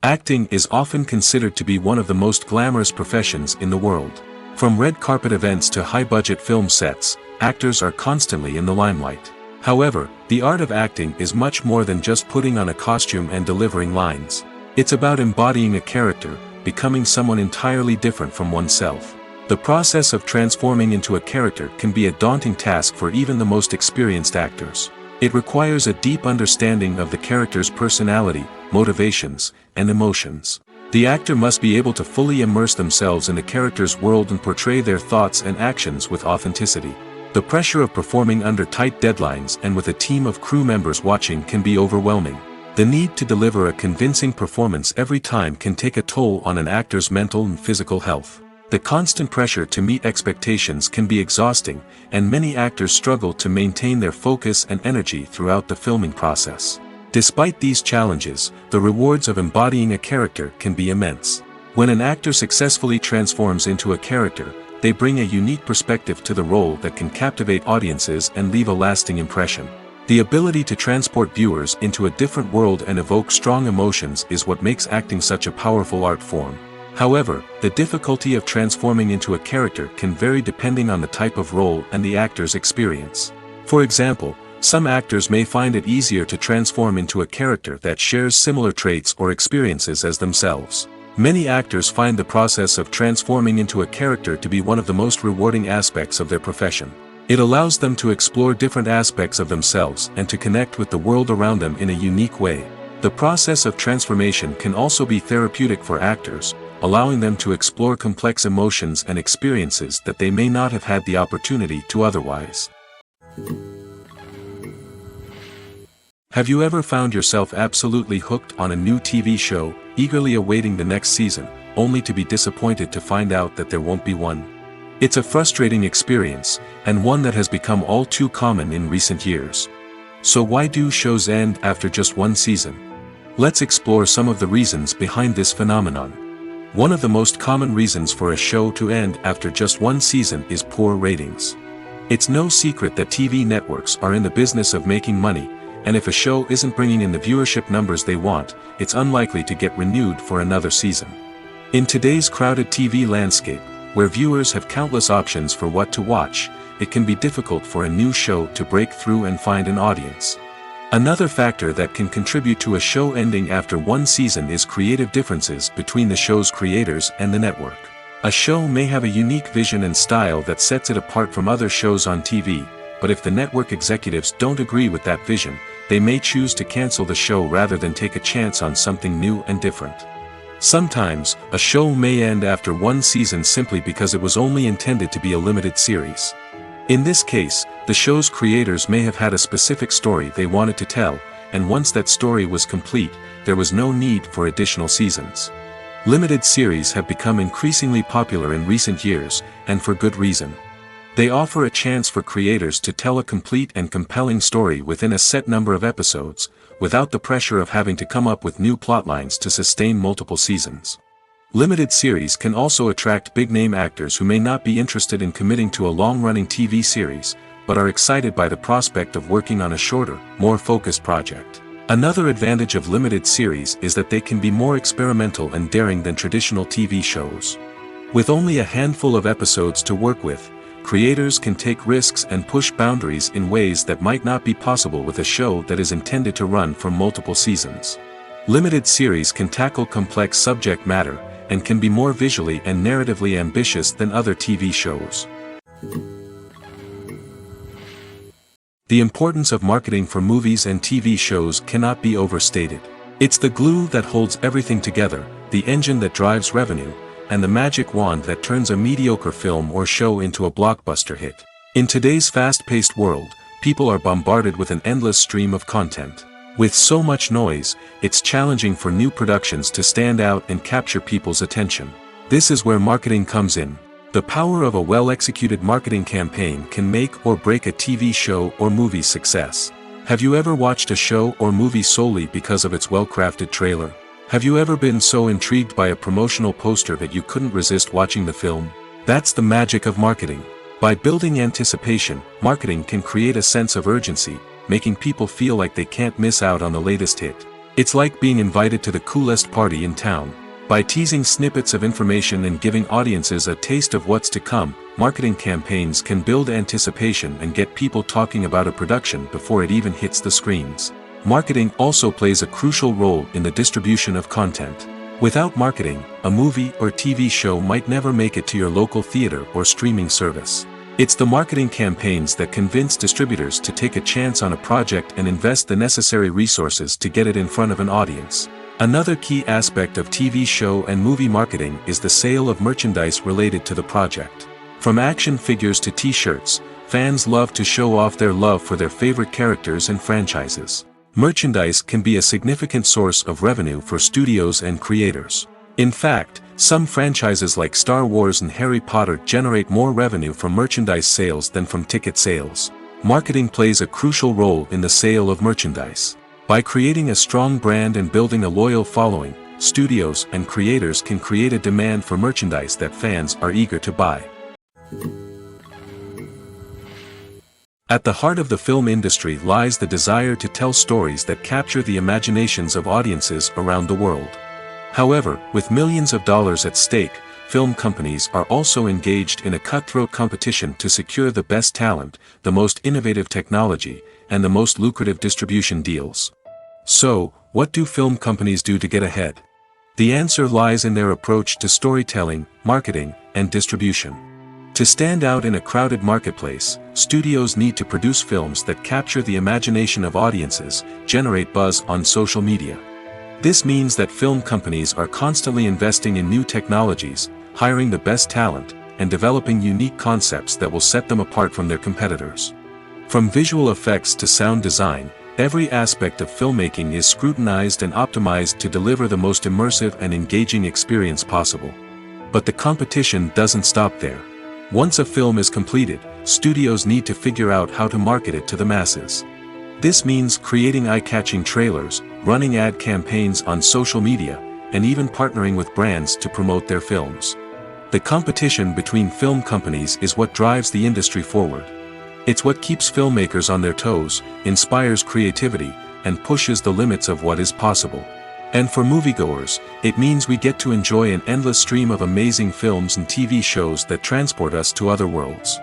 Acting is often considered to be one of the most glamorous professions in the world. From red carpet events to high-budget film sets, actors are constantly in the limelight. However, the art of acting is much more than just putting on a costume and delivering lines. It's about embodying a character, becoming someone entirely different from oneself. The process of transforming into a character can be a daunting task for even the most experienced actors. It requires a deep understanding of the character's personality, motivations, and emotions. The actor must be able to fully immerse themselves in the character's world and portray their thoughts and actions with authenticity. The pressure of performing under tight deadlines and with a team of crew members watching can be overwhelming. The need to deliver a convincing performance every time can take a toll on an actor's mental and physical health. The constant pressure to meet expectations can be exhausting, and many actors struggle to maintain their focus and energy throughout the filming process. Despite these challenges, the rewards of embodying a character can be immense. When an actor successfully transforms into a character, they bring a unique perspective to the role that can captivate audiences and leave a lasting impression. The ability to transport viewers into a different world and evoke strong emotions is what makes acting such a powerful art form. However, the difficulty of transforming into a character can vary depending on the type of role and the actor's experience. For example, some actors may find it easier to transform into a character that shares similar traits or experiences as themselves. Many actors find the process of transforming into a character to be one of the most rewarding aspects of their profession. It allows them to explore different aspects of themselves and to connect with the world around them in a unique way. The process of transformation can also be therapeutic for actors, allowing them to explore complex emotions and experiences that they may not have had the opportunity to otherwise. Have you ever found yourself absolutely hooked on a new TV show, eagerly awaiting the next season, only to be disappointed to find out that there won't be one? It's a frustrating experience, and one that has become all too common in recent years. So why do shows end after just one season? Let's explore some of the reasons behind this phenomenon. One of the most common reasons for a show to end after just one season is poor ratings. It's no secret that TV networks are in the business of making money, and if a show isn't bringing in the viewership numbers they want, it's unlikely to get renewed for another season. In today's crowded TV landscape, where viewers have countless options for what to watch, it can be difficult for a new show to break through and find an audience. Another factor that can contribute to a show ending after one season is creative differences between the show's creators and the network. A show may have a unique vision and style that sets it apart from other shows on TV, but if the network executives don't agree with that vision, they may choose to cancel the show rather than take a chance on something new and different. Sometimes, a show may end after one season simply because it was only intended to be a limited series. In this case, the show's creators may have had a specific story they wanted to tell, and once that story was complete, there was no need for additional seasons. Limited series have become increasingly popular in recent years, and for good reason. They offer a chance for creators to tell a complete and compelling story within a set number of episodes, without the pressure of having to come up with new plotlines to sustain multiple seasons. Limited series can also attract big-name actors who may not be interested in committing to a long-running TV series, but are excited by the prospect of working on a shorter, more focused project. Another advantage of limited series is that they can be more experimental and daring than traditional TV shows. With only a handful of episodes to work with, creators can take risks and push boundaries in ways that might not be possible with a show that is intended to run for multiple seasons. Limited series can tackle complex subject matter, and can be more visually and narratively ambitious than other TV shows. The importance of marketing for movies and TV shows cannot be overstated. It's the glue that holds everything together, the engine that drives revenue, and the magic wand that turns a mediocre film or show into a blockbuster hit. In today's fast-paced world, people are bombarded with an endless stream of content. With so much noise, it's challenging for new productions to stand out and capture people's attention. This is where marketing comes in. The power of a well-executed marketing campaign can make or break a TV show or movie's success. Have you ever watched a show or movie solely because of its well-crafted trailer? Have you ever been so intrigued by a promotional poster that you couldn't resist watching the film? That's the magic of marketing. By building anticipation, marketing can create a sense of urgency, making people feel like they can't miss out on the latest hit. It's like being invited to the coolest party in town. By teasing snippets of information and giving audiences a taste of what's to come, marketing campaigns can build anticipation and get people talking about a production before it even hits the screens. Marketing also plays a crucial role in the distribution of content. Without marketing, a movie or TV show might never make it to your local theater or streaming service. It's the marketing campaigns that convince distributors to take a chance on a project and invest the necessary resources to get it in front of an audience. Another key aspect of TV show and movie marketing is the sale of merchandise related to the project. From action figures to t-shirts, fans love to show off their love for their favorite characters and franchises. Merchandise can be a significant source of revenue for studios and creators. In fact, some franchises like Star Wars and Harry Potter generate more revenue from merchandise sales than from ticket sales. Marketing plays a crucial role in the sale of merchandise. By creating a strong brand and building a loyal following, studios and creators can create a demand for merchandise that fans are eager to buy. At the heart of the film industry lies the desire to tell stories that capture the imaginations of audiences around the world. However, with millions of dollars at stake, film companies are also engaged in a cutthroat competition to secure the best talent, the most innovative technology, and the most lucrative distribution deals. So, what do film companies do to get ahead? The answer lies in their approach to storytelling, marketing, and distribution. To stand out in a crowded marketplace, studios need to produce films that capture the imagination of audiences, generate buzz on social media. This means that film companies are constantly investing in new technologies, hiring the best talent, and developing unique concepts that will set them apart from their competitors. From visual effects to sound design, every aspect of filmmaking is scrutinized and optimized to deliver the most immersive and engaging experience possible. But the competition doesn't stop there. Once a film is completed, studios need to figure out how to market it to the masses. This means creating eye-catching trailers, running ad campaigns on social media, and even partnering with brands to promote their films. The competition between film companies is what drives the industry forward. It's what keeps filmmakers on their toes, inspires creativity, and pushes the limits of what is possible. And for moviegoers, it means we get to enjoy an endless stream of amazing films and TV shows that transport us to other worlds.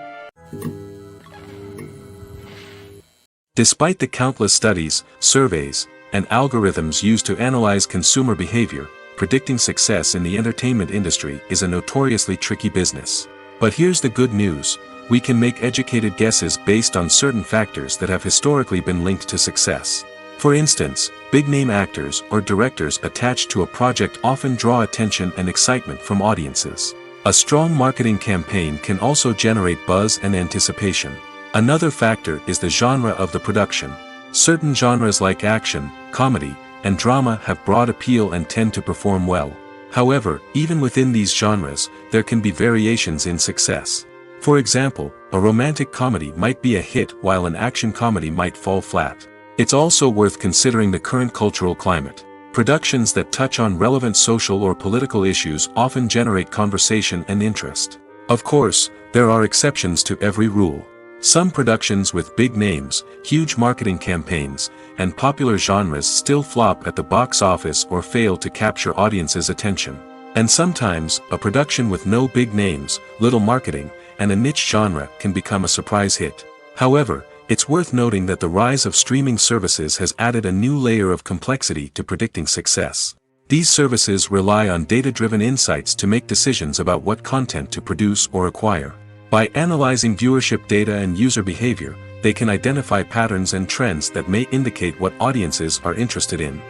Despite the countless studies, surveys, and algorithms used to analyze consumer behavior, predicting success in the entertainment industry is a notoriously tricky business. But here's the good news. We can make educated guesses based on certain factors that have historically been linked to success. For instance, big-name actors or directors attached to a project often draw attention and excitement from audiences. A strong marketing campaign can also generate buzz and anticipation. Another factor is the genre of the production. Certain genres like action, comedy, and drama have broad appeal and tend to perform well. However, even within these genres, there can be variations in success. For example, a romantic comedy might be a hit while an action comedy might fall flat. It's also worth considering the current cultural climate. Productions that touch on relevant social or political issues often generate conversation and interest. Of course, there are exceptions to every rule. Some productions with big names, huge marketing campaigns, and popular genres still flop at the box office or fail to capture audiences' attention. And sometimes, a production with no big names, little marketing, and a niche genre can become a surprise hit. However, it's worth noting that the rise of streaming services has added a new layer of complexity to predicting success. These services rely on data-driven insights to make decisions about what content to produce or acquire. By analyzing viewership data and user behavior, they can identify patterns and trends that may indicate what audiences are interested in.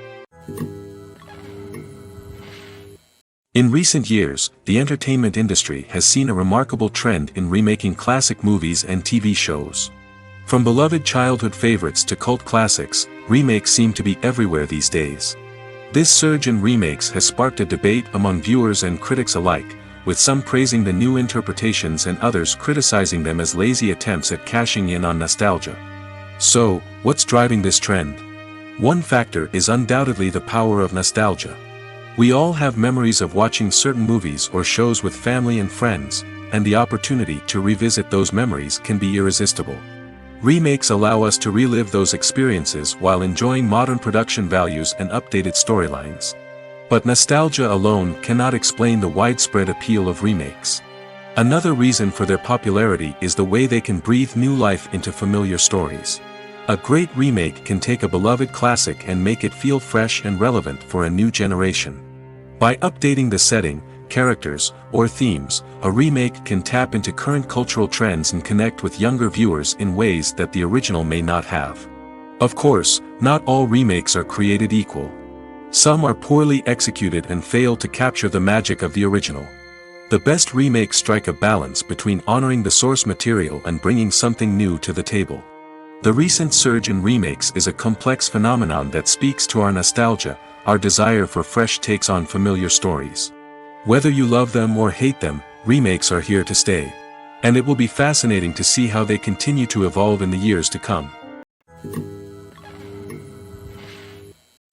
In recent years, the entertainment industry has seen a remarkable trend in remaking classic movies and TV shows. From beloved childhood favorites to cult classics, remakes seem to be everywhere these days. This surge in remakes has sparked a debate among viewers and critics alike, with some praising the new interpretations and others criticizing them as lazy attempts at cashing in on nostalgia. So, what's driving this trend? One factor is undoubtedly the power of nostalgia. We all have memories of watching certain movies or shows with family and friends, and the opportunity to revisit those memories can be irresistible. Remakes allow us to relive those experiences while enjoying modern production values and updated storylines. But nostalgia alone cannot explain the widespread appeal of remakes. Another reason for their popularity is the way they can breathe new life into familiar stories. A great remake can take a beloved classic and make it feel fresh and relevant for a new generation. By updating the setting, characters, or themes, a remake can tap into current cultural trends and connect with younger viewers in ways that the original may not have. Of course, not all remakes are created equal. Some are poorly executed and fail to capture the magic of the original. The best remakes strike a balance between honoring the source material and bringing something new to the table. The recent surge in remakes is a complex phenomenon that speaks to our nostalgia, our desire for fresh takes on familiar stories. Whether you love them or hate them, remakes are here to stay. And it will be fascinating to see how they continue to evolve in the years to come.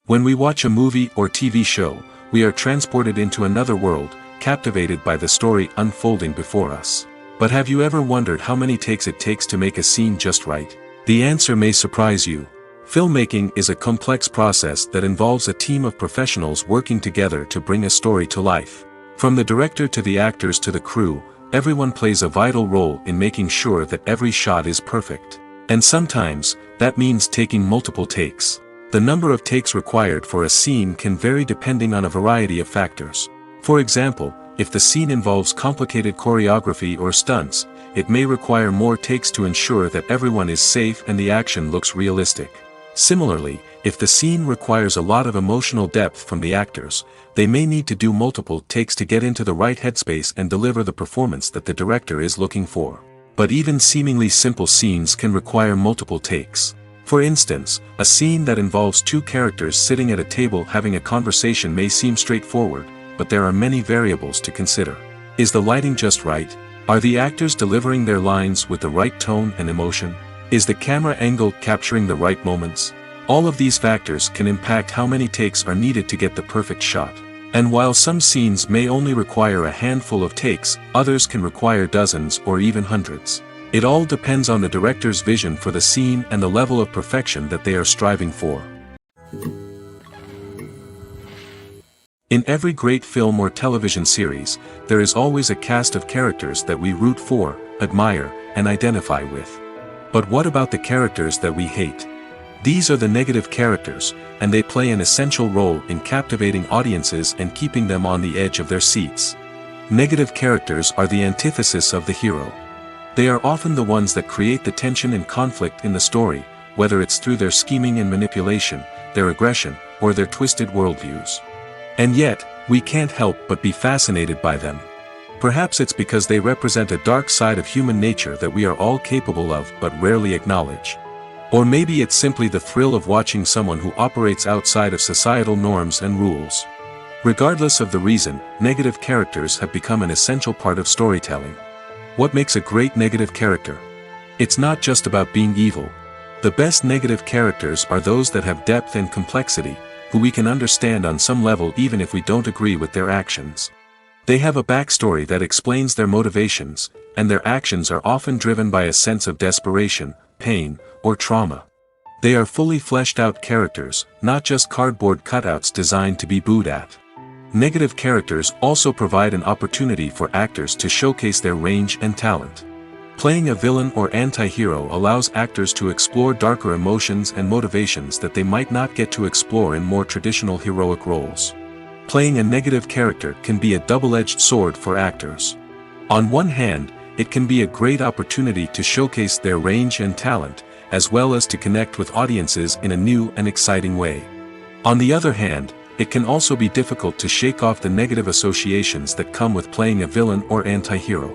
When we watch a movie or TV show, we are transported into another world, captivated by the story unfolding before us. But have you ever wondered how many takes it takes to make a scene just right? The answer may surprise you. Filmmaking is a complex process that involves a team of professionals working together to bring a story to life. From the director to the actors to the crew, everyone plays a vital role in making sure that every shot is perfect. And sometimes, that means taking multiple takes. The number of takes required for a scene can vary depending on a variety of factors. For example, if the scene involves complicated choreography or stunts, it may require more takes to ensure that everyone is safe and the action looks realistic. Similarly, if the scene requires a lot of emotional depth from the actors, they may need to do multiple takes to get into the right headspace and deliver the performance that the director is looking for. But even seemingly simple scenes can require multiple takes. For instance, a scene that involves two characters sitting at a table having a conversation may seem straightforward, but there are many variables to consider. Is the lighting just right? Are the actors delivering their lines with the right tone and emotion? Is the camera angle capturing the right moments? All of these factors can impact how many takes are needed to get the perfect shot. And while some scenes may only require a handful of takes, others can require dozens or even hundreds. It all depends on the director's vision for the scene and the level of perfection that they are striving for. In every great film or television series, there is always a cast of characters that we root for, admire, and identify with. But what about the characters that we hate? These are the negative characters, and they play an essential role in captivating audiences and keeping them on the edge of their seats. Negative characters are the antithesis of the hero. They are often the ones that create the tension and conflict in the story, whether it's through their scheming and manipulation, their aggression, or their twisted worldviews. And yet, we can't help but be fascinated by them. Perhaps it's because they represent a dark side of human nature that we are all capable of but rarely acknowledge. Or maybe it's simply the thrill of watching someone who operates outside of societal norms and rules. Regardless of the reason, negative characters have become an essential part of storytelling. What makes a great negative character? It's not just about being evil. The best negative characters are those that have depth and complexity, who we can understand on some level even if we don't agree with their actions. They have a backstory that explains their motivations, and their actions are often driven by a sense of desperation, pain, or trauma. They are fully fleshed out characters, not just cardboard cutouts designed to be booed at. Negative characters also provide an opportunity for actors to showcase their range and talent. Playing a villain or anti-hero allows actors to explore darker emotions and motivations that they might not get to explore in more traditional heroic roles. Playing a negative character can be a double-edged sword for actors. On one hand, it can be a great opportunity to showcase their range and talent, as well as to connect with audiences in a new and exciting way. On the other hand, it can also be difficult to shake off the negative associations that come with playing a villain or anti-hero.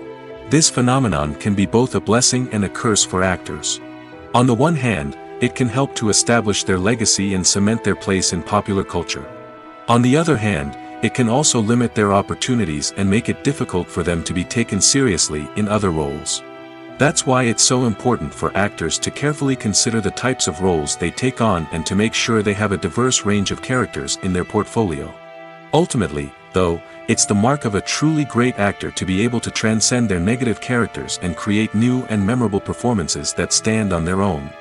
This phenomenon can be both a blessing and a curse for actors. On the one hand, it can help to establish their legacy and cement their place in popular culture. On the other hand, it can also limit their opportunities and make it difficult for them to be taken seriously in other roles. That's why it's so important for actors to carefully consider the types of roles they take on and to make sure they have a diverse range of characters in their portfolio. Ultimately, though, it's the mark of a truly great actor to be able to transcend their negative characters and create new and memorable performances that stand on their own.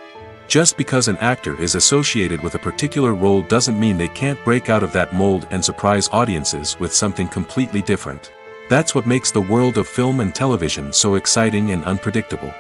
Just because an actor is associated with a particular role doesn't mean they can't break out of that mold and surprise audiences with something completely different. That's what makes the world of film and television so exciting and unpredictable.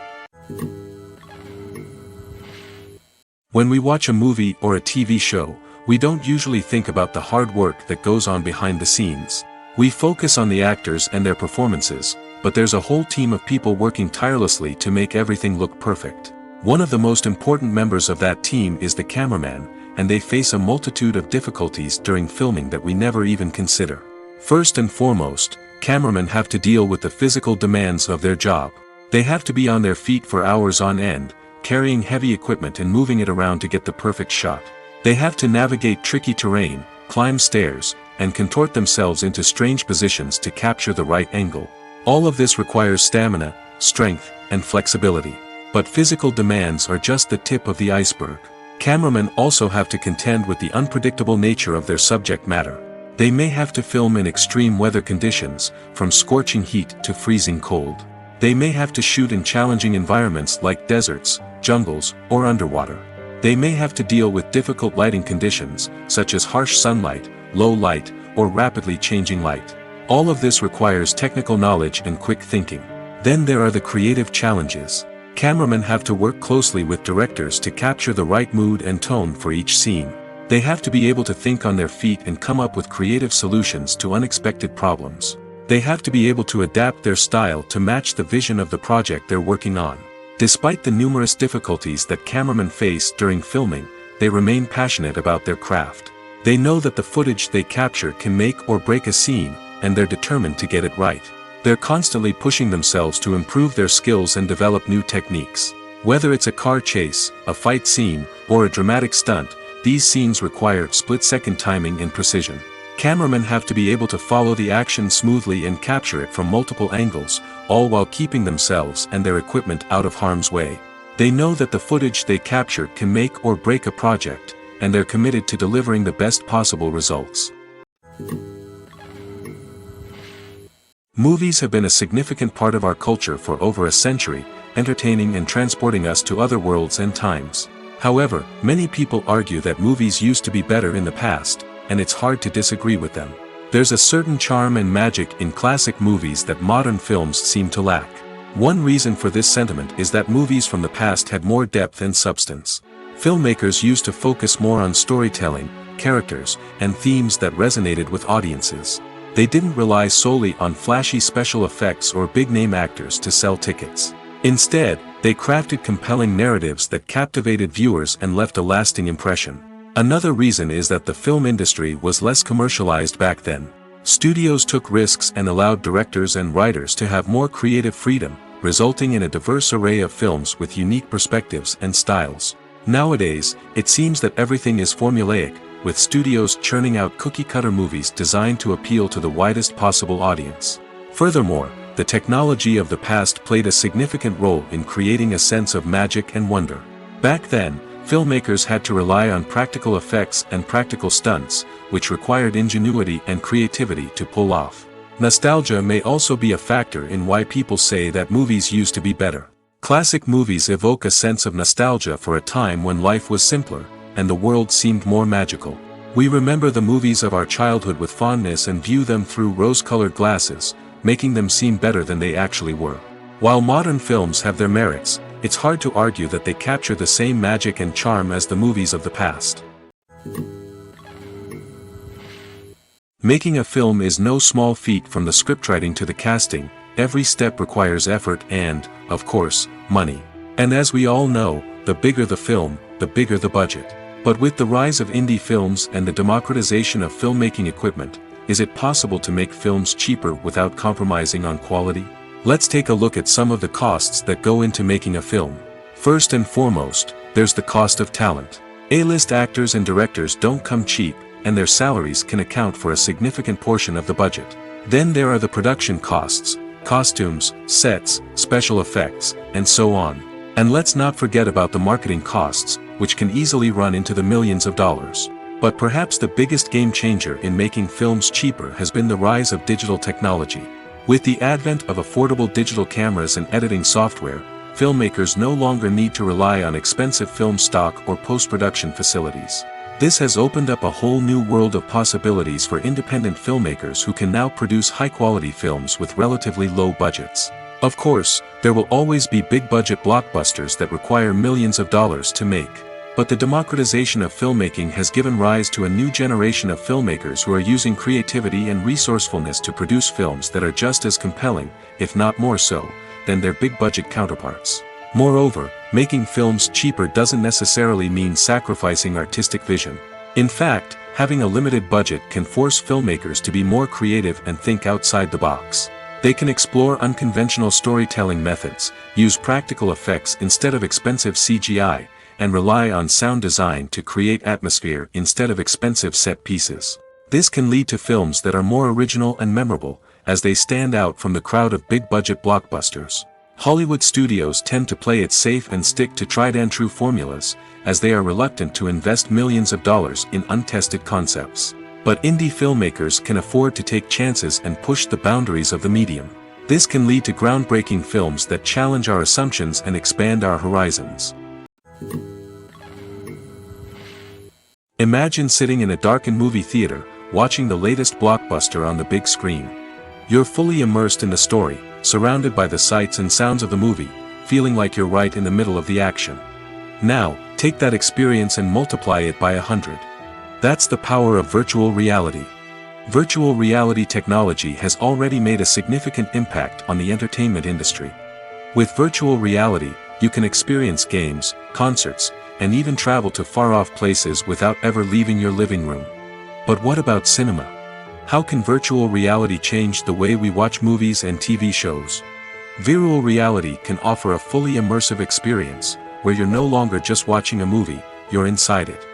When we watch a movie or a TV show, we don't usually think about the hard work that goes on behind the scenes. We focus on the actors and their performances, but there's a whole team of people working tirelessly to make everything look perfect. One of the most important members of that team is the cameraman, and they face a multitude of difficulties during filming that we never even consider. First and foremost, cameramen have to deal with the physical demands of their job. They have to be on their feet for hours on end, carrying heavy equipment and moving it around to get the perfect shot. They have to navigate tricky terrain, climb stairs, and contort themselves into strange positions to capture the right angle. All of this requires stamina, strength, and flexibility. But physical demands are just the tip of the iceberg. Cameramen also have to contend with the unpredictable nature of their subject matter. They may have to film in extreme weather conditions, from scorching heat to freezing cold. They may have to shoot in challenging environments like deserts, jungles, or underwater. They may have to deal with difficult lighting conditions, such as harsh sunlight, low light, or rapidly changing light. All of this requires technical knowledge and quick thinking. Then there are the creative challenges. Cameramen have to work closely with directors to capture the right mood and tone for each scene. They have to be able to think on their feet and come up with creative solutions to unexpected problems. They have to be able to adapt their style to match the vision of the project they're working on. Despite the numerous difficulties that cameramen face during filming, they remain passionate about their craft. They know that the footage they capture can make or break a scene, and they're determined to get it right. They're constantly pushing themselves to improve their skills and develop new techniques. Whether it's a car chase, a fight scene, or a dramatic stunt, these scenes require split-second timing and precision. Cameramen have to be able to follow the action smoothly and capture it from multiple angles, all while keeping themselves and their equipment out of harm's way. They know that the footage they capture can make or break a project, and they're committed to delivering the best possible results. Movies have been a significant part of our culture for over a century, entertaining and transporting us to other worlds and times. However, many people argue that movies used to be better in the past, and it's hard to disagree with them. There's a certain charm and magic in classic movies that modern films seem to lack. One reason for this sentiment is that movies from the past had more depth and substance. Filmmakers used to focus more on storytelling, characters, and themes that resonated with audiences. They didn't rely solely on flashy special effects or big-name actors to sell tickets. Instead, they crafted compelling narratives that captivated viewers and left a lasting impression. Another reason is that the film industry was less commercialized back then. Studios took risks and allowed directors and writers to have more creative freedom, resulting in a diverse array of films with unique perspectives and styles. Nowadays, it seems that everything is formulaic, with studios churning out cookie-cutter movies designed to appeal to the widest possible audience. Furthermore, the technology of the past played a significant role in creating a sense of magic and wonder. Back then, filmmakers had to rely on practical effects and practical stunts, which required ingenuity and creativity to pull off. Nostalgia may also be a factor in why people say that movies used to be better. Classic movies evoke a sense of nostalgia for a time when life was simpler, and the world seemed more magical. We remember the movies of our childhood with fondness and view them through rose-colored glasses, making them seem better than they actually were. While modern films have their merits, it's hard to argue that they capture the same magic and charm as the movies of the past. Making a film is no small feat. From the scriptwriting to the casting, every step requires effort and, of course, money. And as we all know, the bigger the film, the bigger the budget. But with the rise of indie films and the democratization of filmmaking equipment, is it possible to make films cheaper without compromising on quality? Let's take a look at some of the costs that go into making a film. First and foremost, there's the cost of talent. A-list actors and directors don't come cheap, and their salaries can account for a significant portion of the budget. Then there are the production costs, costumes, sets, special effects, and so on. And let's not forget about the marketing costs, which can easily run into the millions of dollars. But perhaps the biggest game changer in making films cheaper has been the rise of digital technology. With the advent of affordable digital cameras and editing software, filmmakers no longer need to rely on expensive film stock or post-production facilities. This has opened up a whole new world of possibilities for independent filmmakers who can now produce high-quality films with relatively low budgets. Of course, there will always be big-budget blockbusters that require millions of dollars to make. But the democratization of filmmaking has given rise to a new generation of filmmakers who are using creativity and resourcefulness to produce films that are just as compelling, if not more so, than their big-budget counterparts. Moreover, making films cheaper doesn't necessarily mean sacrificing artistic vision. In fact, having a limited budget can force filmmakers to be more creative and think outside the box. They can explore unconventional storytelling methods, use practical effects instead of expensive CGI, and rely on sound design to create atmosphere instead of expensive set pieces. This can lead to films that are more original and memorable, as they stand out from the crowd of big-budget blockbusters. Hollywood studios tend to play it safe and stick to tried-and-true formulas, as they are reluctant to invest millions of dollars in untested concepts. But indie filmmakers can afford to take chances and push the boundaries of the medium. This can lead to groundbreaking films that challenge our assumptions and expand our horizons. Imagine sitting in a darkened movie theater, watching the latest blockbuster on the big screen. You're fully immersed in the story, surrounded by the sights and sounds of the movie, feeling like you're right in the middle of the action. Now, take that experience and multiply it by 100. That's the power of virtual reality. Virtual reality technology has already made a significant impact on the entertainment industry. With virtual reality, you can experience games, concerts, and even travel to far-off places without ever leaving your living room. But what about cinema? How can virtual reality change the way we watch movies and TV shows? Virtual reality can offer a fully immersive experience, where you're no longer just watching a movie, you're inside it.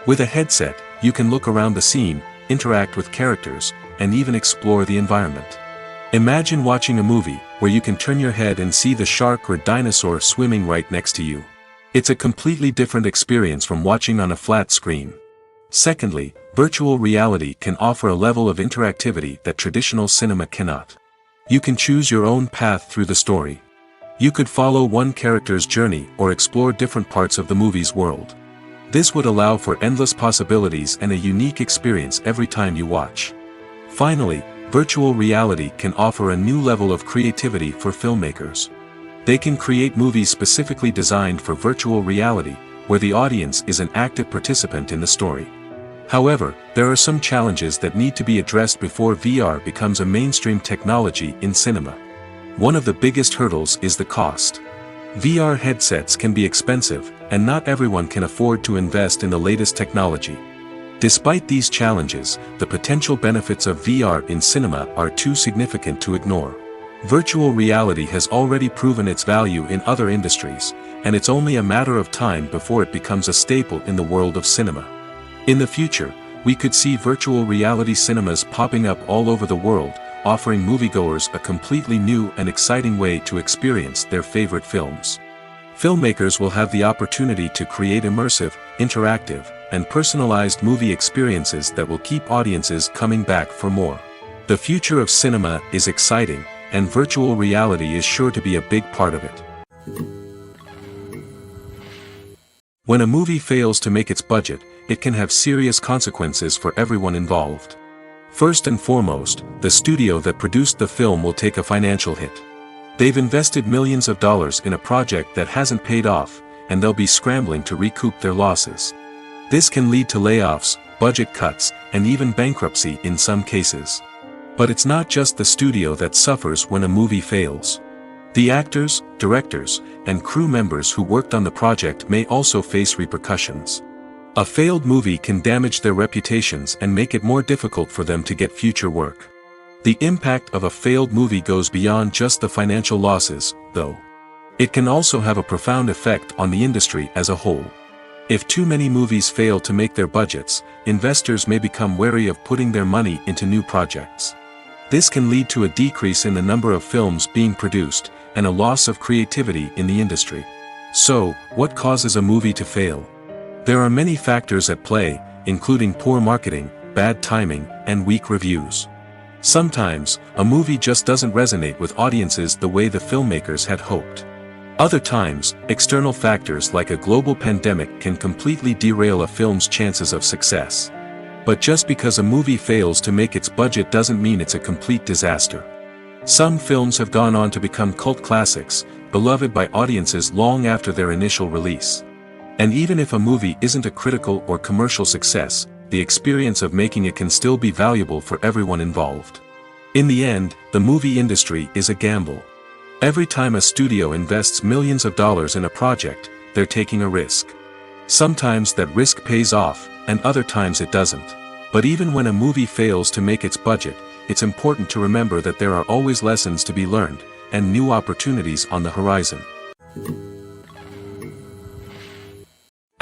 With a headset, you can look around the scene, interact with characters, and even explore the environment. Imagine watching a movie, where you can turn your head and see the shark or dinosaur swimming right next to you. It's a completely different experience from watching on a flat screen. Secondly, virtual reality can offer a level of interactivity that traditional cinema cannot. You can choose your own path through the story. You could follow one character's journey or explore different parts of the movie's world. This would allow for endless possibilities and a unique experience every time you watch. Finally, virtual reality can offer a new level of creativity for filmmakers. They can create movies specifically designed for virtual reality, where the audience is an active participant in the story. However, there are some challenges that need to be addressed before VR becomes a mainstream technology in cinema. One of the biggest hurdles is the cost. VR headsets can be expensive, and not everyone can afford to invest in the latest technology. Despite these challenges, the potential benefits of VR in cinema are too significant to ignore. Virtual reality has already proven its value in other industries, and it's only a matter of time before it becomes a staple in the world of cinema. In the future, we could see virtual reality cinemas popping up all over the world, offering moviegoers a completely new and exciting way to experience their favorite films. Filmmakers will have the opportunity to create immersive, interactive, and personalized movie experiences that will keep audiences coming back for more. The future of cinema is exciting, and virtual reality is sure to be a big part of it. When a movie fails to make its budget, it can have serious consequences for everyone involved. First and foremost, the studio that produced the film will take a financial hit. They've invested millions of dollars in a project that hasn't paid off, and they'll be scrambling to recoup their losses. This can lead to layoffs, budget cuts, and even bankruptcy in some cases. But it's not just the studio that suffers when a movie fails. The actors, directors, and crew members who worked on the project may also face repercussions. A failed movie can damage their reputations and make it more difficult for them to get future work. The impact of a failed movie goes beyond just the financial losses, though. It can also have a profound effect on the industry as a whole. If too many movies fail to make their budgets, investors may become wary of putting their money into new projects. This can lead to a decrease in the number of films being produced, and a loss of creativity in the industry. So, what causes a movie to fail? There are many factors at play, including poor marketing, bad timing, and weak reviews. Sometimes, a movie just doesn't resonate with audiences the way the filmmakers had hoped. Other times, external factors like a global pandemic can completely derail a film's chances of success. But just because a movie fails to make its budget doesn't mean it's a complete disaster. Some films have gone on to become cult classics, beloved by audiences long after their initial release. And even if a movie isn't a critical or commercial success, the experience of making it can still be valuable for everyone involved. In the end, the movie industry is a gamble. Every time a studio invests millions of dollars in a project, they're taking a risk. Sometimes that risk pays off, and other times it doesn't. But even when a movie fails to make its budget, it's important to remember that there are always lessons to be learned, and new opportunities on the horizon.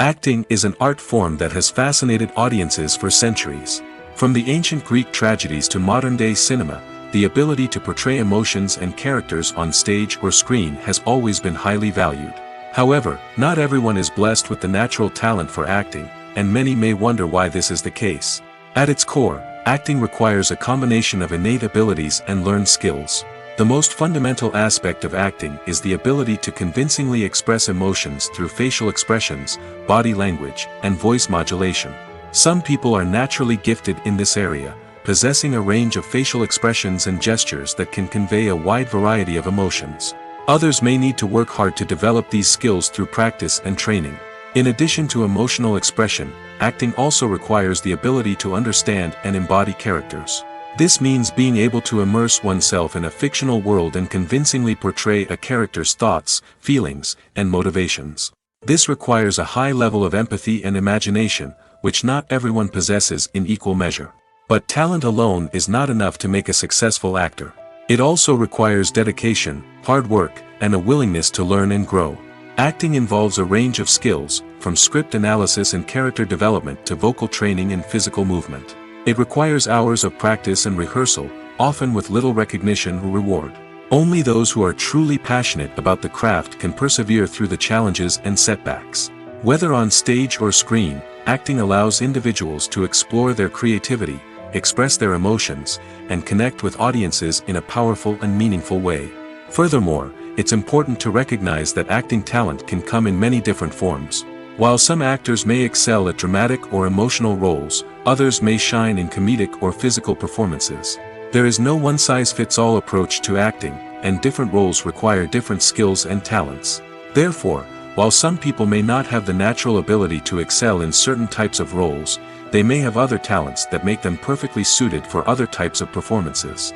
Acting is an art form that has fascinated audiences for centuries. From the ancient Greek tragedies to modern-day cinema, the ability to portray emotions and characters on stage or screen has always been highly valued. However, not everyone is blessed with the natural talent for acting, and many may wonder why this is the case. At its core, acting requires a combination of innate abilities and learned skills. The most fundamental aspect of acting is the ability to convincingly express emotions through facial expressions, body language, and voice modulation. Some people are naturally gifted in this area, possessing a range of facial expressions and gestures that can convey a wide variety of emotions. Others may need to work hard to develop these skills through practice and training. In addition to emotional expression, acting also requires the ability to understand and embody characters. This means being able to immerse oneself in a fictional world and convincingly portray a character's thoughts, feelings, and motivations. This requires a high level of empathy and imagination, which not everyone possesses in equal measure. But talent alone is not enough to make a successful actor. It also requires dedication, hard work, and a willingness to learn and grow. Acting involves a range of skills, from script analysis and character development to vocal training and physical movement. It requires hours of practice and rehearsal, often with little recognition or reward. Only those who are truly passionate about the craft can persevere through the challenges and setbacks. Whether on stage or screen, acting allows individuals to explore their creativity, express their emotions, and connect with audiences in a powerful and meaningful way. Furthermore, it's important to recognize that acting talent can come in many different forms. While some actors may excel at dramatic or emotional roles, others may shine in comedic or physical performances. There is no one-size-fits-all approach to acting, and different roles require different skills and talents. Therefore, while some people may not have the natural ability to excel in certain types of roles, they may have other talents that make them perfectly suited for other types of performances.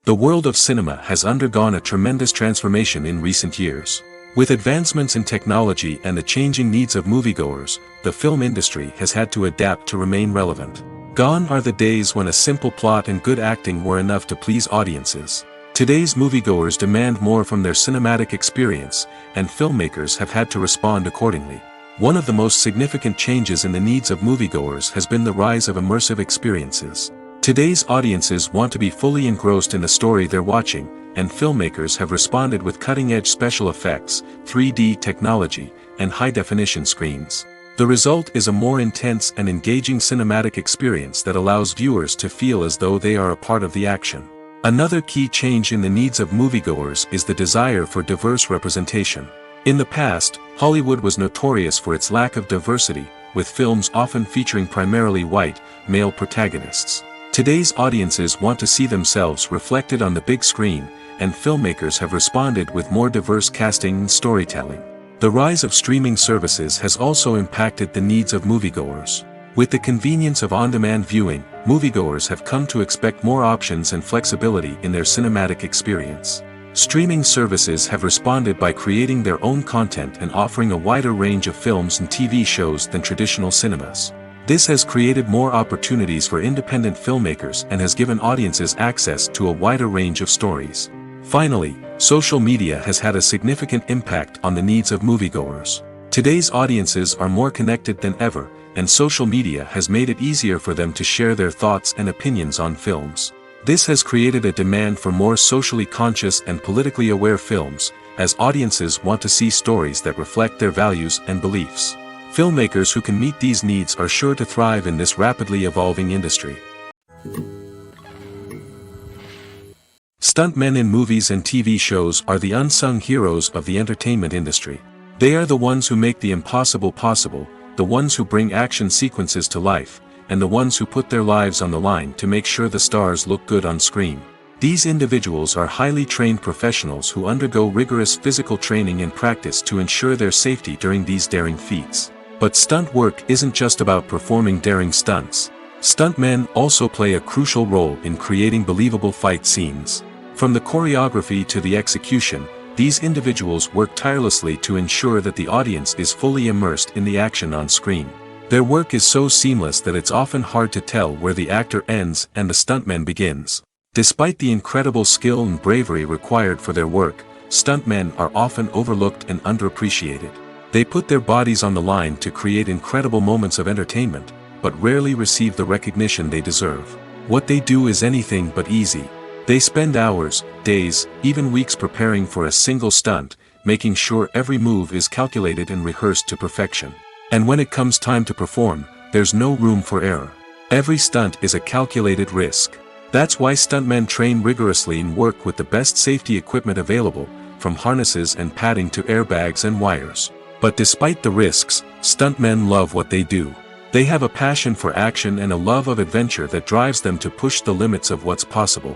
The world of cinema has undergone a tremendous transformation in recent years. With advancements in technology and the changing needs of moviegoers, the film industry has had to adapt to remain relevant. Gone are the days when a simple plot and good acting were enough to please audiences. Today's moviegoers demand more from their cinematic experience, and filmmakers have had to respond accordingly. One of the most significant changes in the needs of moviegoers has been the rise of immersive experiences. Today's audiences want to be fully engrossed in the story they're watching, and filmmakers have responded with cutting-edge special effects, 3D technology, and high-definition screens. The result is a more intense and engaging cinematic experience that allows viewers to feel as though they are a part of the action. Another key change in the needs of moviegoers is the desire for diverse representation. In the past, Hollywood was notorious for its lack of diversity, with films often featuring primarily white, male protagonists. Today's audiences want to see themselves reflected on the big screen, and filmmakers have responded with more diverse casting and storytelling. The rise of streaming services has also impacted the needs of moviegoers. With the convenience of on-demand viewing, moviegoers have come to expect more options and flexibility in their cinematic experience. Streaming services have responded by creating their own content and offering a wider range of films and TV shows than traditional cinemas. This has created more opportunities for independent filmmakers and has given audiences access to a wider range of stories. Finally, social media has had a significant impact on the needs of moviegoers. Today's audiences are more connected than ever, and social media has made it easier for them to share their thoughts and opinions on films. This has created a demand for more socially conscious and politically aware films, as audiences want to see stories that reflect their values and beliefs. Filmmakers who can meet these needs are sure to thrive in this rapidly evolving industry. Stuntmen in movies and TV shows are the unsung heroes of the entertainment industry. They are the ones who make the impossible possible, the ones who bring action sequences to life, and the ones who put their lives on the line to make sure the stars look good on screen. These individuals are highly trained professionals who undergo rigorous physical training and practice to ensure their safety during these daring feats. But stunt work isn't just about performing daring stunts. Stuntmen also play a crucial role in creating believable fight scenes. From the choreography to the execution, these individuals work tirelessly to ensure that the audience is fully immersed in the action on screen. Their work is so seamless that it's often hard to tell where the actor ends and the stuntman begins. Despite the incredible skill and bravery required for their work, stuntmen are often overlooked and underappreciated. They put their bodies on the line to create incredible moments of entertainment, but rarely receive the recognition they deserve. What they do is anything but easy. They spend hours, days, even weeks preparing for a single stunt, making sure every move is calculated and rehearsed to perfection. And when it comes time to perform, there's no room for error. Every stunt is a calculated risk. That's why stuntmen train rigorously and work with the best safety equipment available, from harnesses and padding to airbags and wires. But despite the risks, stuntmen love what they do. They have a passion for action and a love of adventure that drives them to push the limits of what's possible.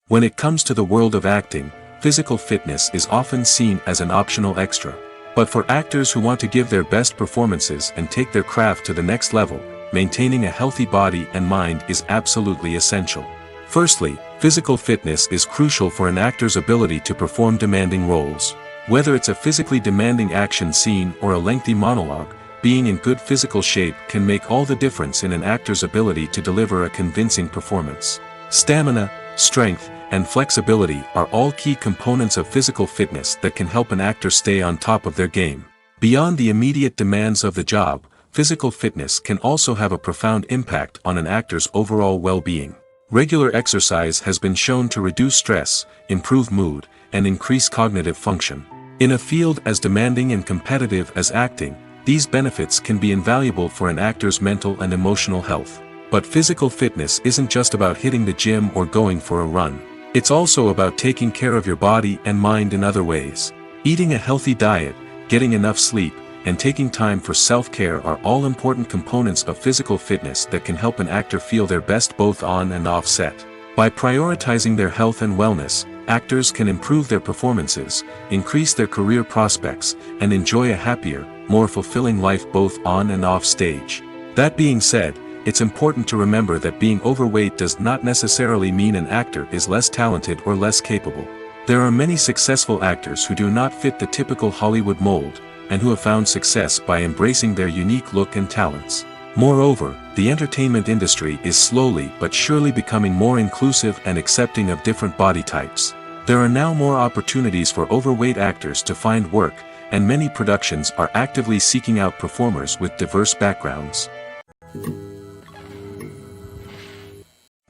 When it comes to the world of acting, physical fitness is often seen as an optional extra. But for actors who want to give their best performances and take their craft to the next level, maintaining a healthy body and mind is absolutely essential. Firstly, physical fitness is crucial for an actor's ability to perform demanding roles. Whether it's a physically demanding action scene or a lengthy monologue, being in good physical shape can make all the difference in an actor's ability to deliver a convincing performance. Stamina, strength, and flexibility are all key components of physical fitness that can help an actor stay on top of their game. Beyond the immediate demands of the job, physical fitness can also have a profound impact on an actor's overall well-being. Regular exercise has been shown to reduce stress, improve mood, and increase cognitive function. In a field as demanding and competitive as acting, these benefits can be invaluable for an actor's mental and emotional health. But physical fitness isn't just about hitting the gym or going for a run. It's also about taking care of your body and mind in other ways. Eating a healthy diet, getting enough sleep, and taking time for self-care are all important components of physical fitness that can help an actor feel their best both on and off set. By prioritizing their health and wellness, actors can improve their performances, increase their career prospects, and enjoy a happier, more fulfilling life both on and off stage. That being said, it's important to remember that being overweight does not necessarily mean an actor is less talented or less capable. There are many successful actors who do not fit the typical Hollywood mold, and who have found success by embracing their unique look and talents. Moreover, the entertainment industry is slowly but surely becoming more inclusive and accepting of different body types. There are now more opportunities for overweight actors to find work, and many productions are actively seeking out performers with diverse backgrounds.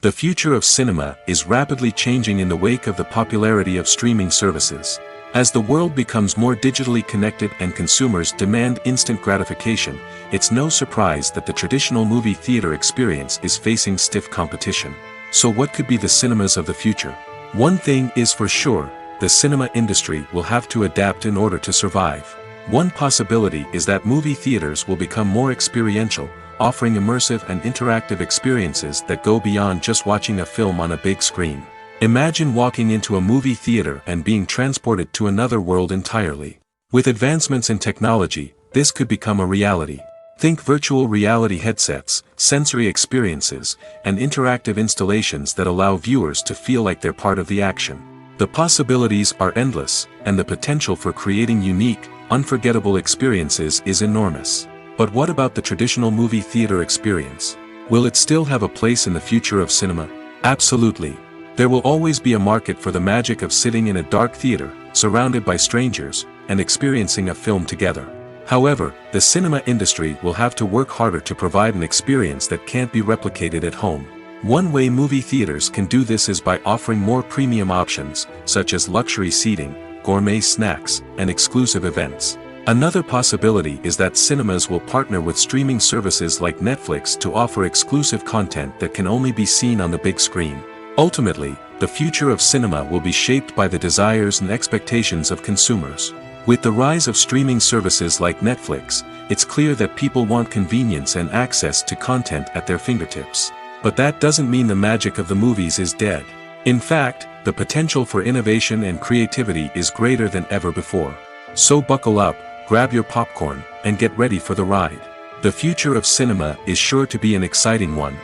The future of cinema is rapidly changing in the wake of the popularity of streaming services. As the world becomes more digitally connected and consumers demand instant gratification, it's no surprise that the traditional movie theater experience is facing stiff competition. So what could be the cinemas of the future? One thing is for sure, the cinema industry will have to adapt in order to survive. One possibility is that movie theaters will become more experiential, offering immersive and interactive experiences that go beyond just watching a film on a big screen. Imagine walking into a movie theater and being transported to another world entirely. With advancements in technology, this could become a reality. Think virtual reality headsets, sensory experiences, and interactive installations that allow viewers to feel like they're part of the action. The possibilities are endless, and the potential for creating unique, unforgettable experiences is enormous. But what about the traditional movie theater experience? Will it still have a place in the future of cinema? Absolutely. There will always be a market for the magic of sitting in a dark theater, surrounded by strangers, and experiencing a film together. However, the cinema industry will have to work harder to provide an experience that can't be replicated at home. One way movie theaters can do this is by offering more premium options, such as luxury seating, gourmet snacks, and exclusive events. Another possibility is that cinemas will partner with streaming services like Netflix to offer exclusive content that can only be seen on the big screen. Ultimately, the future of cinema will be shaped by the desires and expectations of consumers. With the rise of streaming services like Netflix, it's clear that people want convenience and access to content at their fingertips. But that doesn't mean the magic of the movies is dead. In fact, the potential for innovation and creativity is greater than ever before. So buckle up, grab your popcorn, and get ready for the ride. The future of cinema is sure to be an exciting one.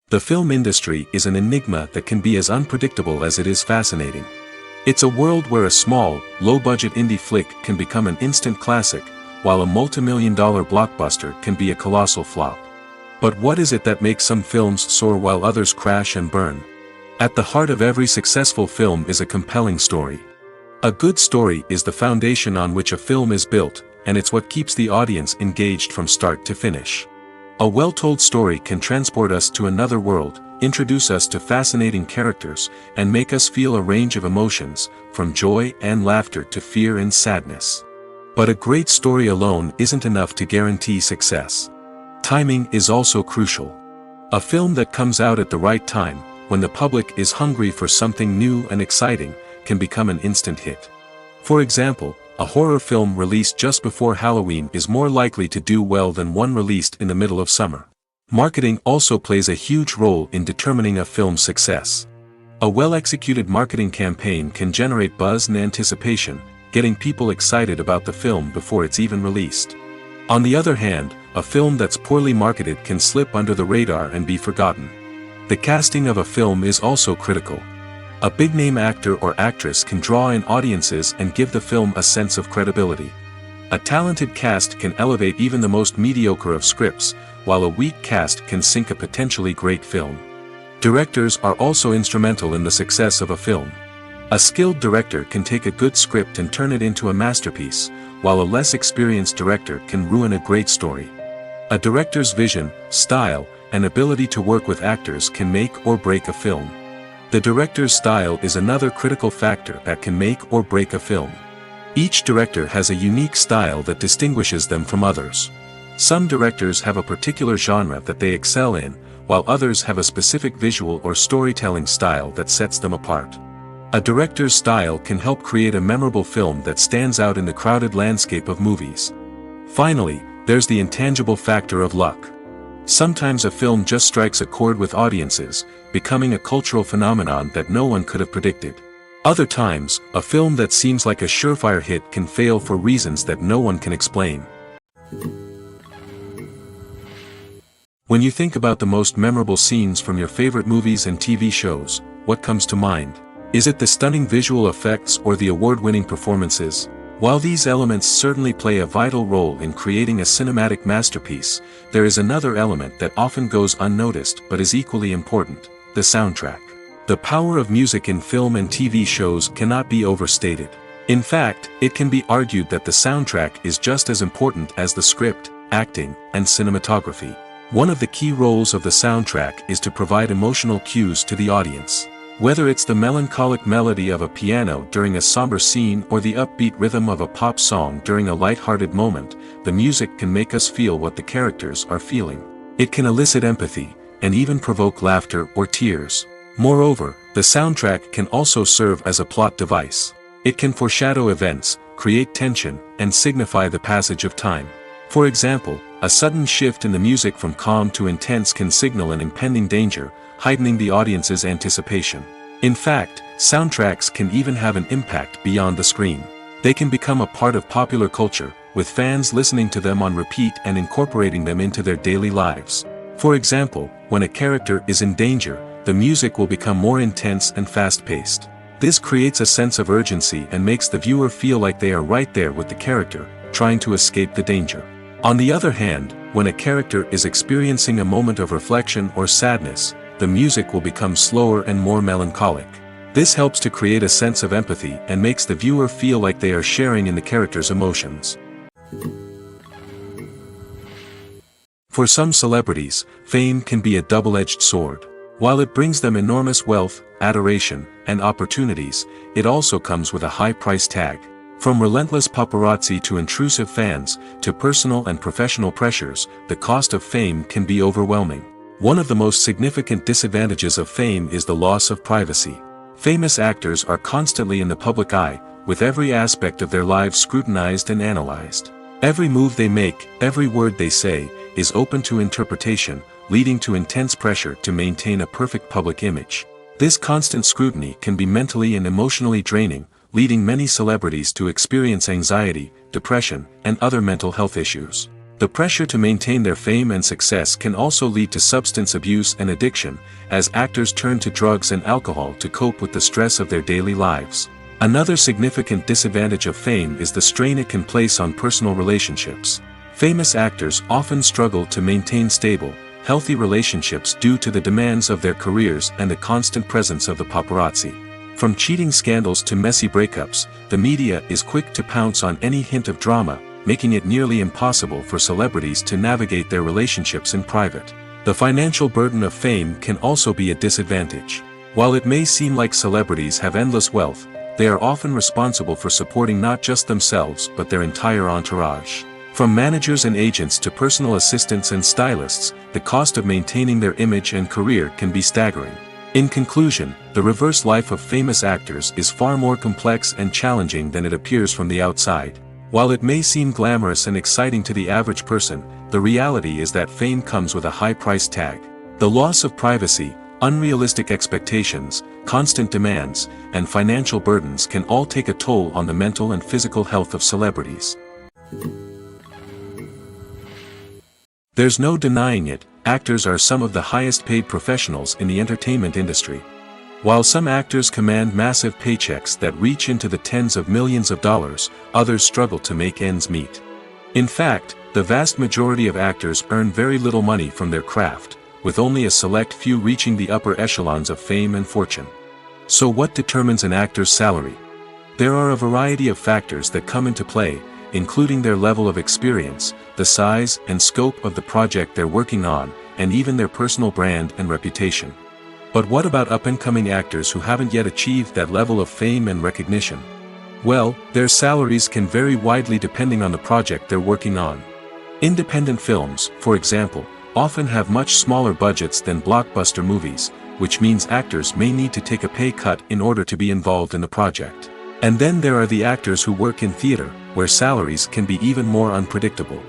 The film industry is an enigma that can be as unpredictable as it is fascinating. It's a world where a small, low-budget indie flick can become an instant classic, while a multi-million-dollar blockbuster can be a colossal flop. But what is it that makes some films soar while others crash and burn? At the heart of every successful film is a compelling story. A good story is the foundation on which a film is built, and it's what keeps the audience engaged from start to finish. A well-told story can transport us to another world, introduce us to fascinating characters, and make us feel a range of emotions, from joy and laughter to fear and sadness. But a great story alone isn't enough to guarantee success. Timing is also crucial. A film that comes out at the right time, when the public is hungry for something new and exciting, can become an instant hit. For example, a horror film released just before Halloween is more likely to do well than one released in the middle of summer. Marketing also plays a huge role in determining a film's success. A well-executed marketing campaign can generate buzz and anticipation, getting people excited about the film before it's even released. On the other hand, a film that's poorly marketed can slip under the radar and be forgotten. The casting of a film is also critical. A big-name actor or actress can draw in audiences and give the film a sense of credibility. A talented cast can elevate even the most mediocre of scripts, while a weak cast can sink a potentially great film. Directors are also instrumental in the success of a film. A skilled director can take a good script and turn it into a masterpiece, while a less experienced director can ruin a great story. A director's vision, style, and ability to work with actors can make or break a film. The director's style is another critical factor that can make or break a film. Each director has a unique style that distinguishes them from others. Some directors have a particular genre that they excel in, while others have a specific visual or storytelling style that sets them apart. A director's style can help create a memorable film that stands out in the crowded landscape of movies. Finally, there's the intangible factor of luck. Sometimes a film just strikes a chord with audiences, becoming a cultural phenomenon that no one could have predicted. Other times, a film that seems like a surefire hit can fail for reasons that no one can explain. When you think about the most memorable scenes from your favorite movies and TV shows, what comes to mind? Is it the stunning visual effects or the award-winning performances? While these elements certainly play a vital role in creating a cinematic masterpiece, there is another element that often goes unnoticed but is equally important: the soundtrack. The power of music in film and TV shows cannot be overstated. In fact, it can be argued that the soundtrack is just as important as the script, acting, and cinematography. One of the key roles of the soundtrack is to provide emotional cues to the audience. Whether it's the melancholic melody of a piano during a somber scene or the upbeat rhythm of a pop song during a light-hearted moment, the music can make us feel what the characters are feeling. It can elicit empathy, and even provoke laughter or tears. Moreover, the soundtrack can also serve as a plot device. It can foreshadow events, create tension, and signify the passage of time. For example, a sudden shift in the music from calm to intense can signal an impending danger, heightening the audience's anticipation. In fact, soundtracks can even have an impact beyond the screen. They can become a part of popular culture, with fans listening to them on repeat and incorporating them into their daily lives. For example, when a character is in danger, the music will become more intense and fast-paced. This creates a sense of urgency and makes the viewer feel like they are right there with the character, trying to escape the danger. On the other hand, when a character is experiencing a moment of reflection or sadness, the music will become slower and more melancholic. This helps to create a sense of empathy and makes the viewer feel like they are sharing in the character's emotions. For some celebrities, fame can be a double-edged sword. While it brings them enormous wealth, adoration, and opportunities, it also comes with a high price tag. From relentless paparazzi to intrusive fans, to personal and professional pressures, the cost of fame can be overwhelming. One of the most significant disadvantages of fame is the loss of privacy. Famous actors are constantly in the public eye, with every aspect of their lives scrutinized and analyzed. Every move they make, every word they say, is open to interpretation, leading to intense pressure to maintain a perfect public image. This constant scrutiny can be mentally and emotionally draining, leading many celebrities to experience anxiety, depression, and other mental health issues. The pressure to maintain their fame and success can also lead to substance abuse and addiction, as actors turn to drugs and alcohol to cope with the stress of their daily lives. Another significant disadvantage of fame is the strain it can place on personal relationships. Famous actors often struggle to maintain stable, healthy relationships due to the demands of their careers and the constant presence of the paparazzi. From cheating scandals to messy breakups, the media is quick to pounce on any hint of drama, making it nearly impossible for celebrities to navigate their relationships in private. The financial burden of fame can also be a disadvantage. While it may seem like celebrities have endless wealth, they are often responsible for supporting not just themselves but their entire entourage. From managers and agents to personal assistants and stylists, the cost of maintaining their image and career can be staggering. In conclusion, the reverse life of famous actors is far more complex and challenging than it appears from the outside. While it may seem glamorous and exciting to the average person, the reality is that fame comes with a high price tag. The loss of privacy, unrealistic expectations, constant demands, and financial burdens can all take a toll on the mental and physical health of celebrities. There's no denying it, actors are some of the highest paid professionals in the entertainment industry. While some actors command massive paychecks that reach into the tens of millions of dollars, others struggle to make ends meet. In fact, the vast majority of actors earn very little money from their craft, with only a select few reaching the upper echelons of fame and fortune. So what determines an actor's salary? There are a variety of factors that come into play, including their level of experience, the size and scope of the project they're working on, and even their personal brand and reputation. But what about up-and-coming actors who haven't yet achieved that level of fame and recognition? Well, their salaries can vary widely depending on the project they're working on. Independent films, for example, often have much smaller budgets than blockbuster movies, which means actors may need to take a pay cut in order to be involved in the project. And then there are the actors who work in theater, where salaries can be even more unpredictable.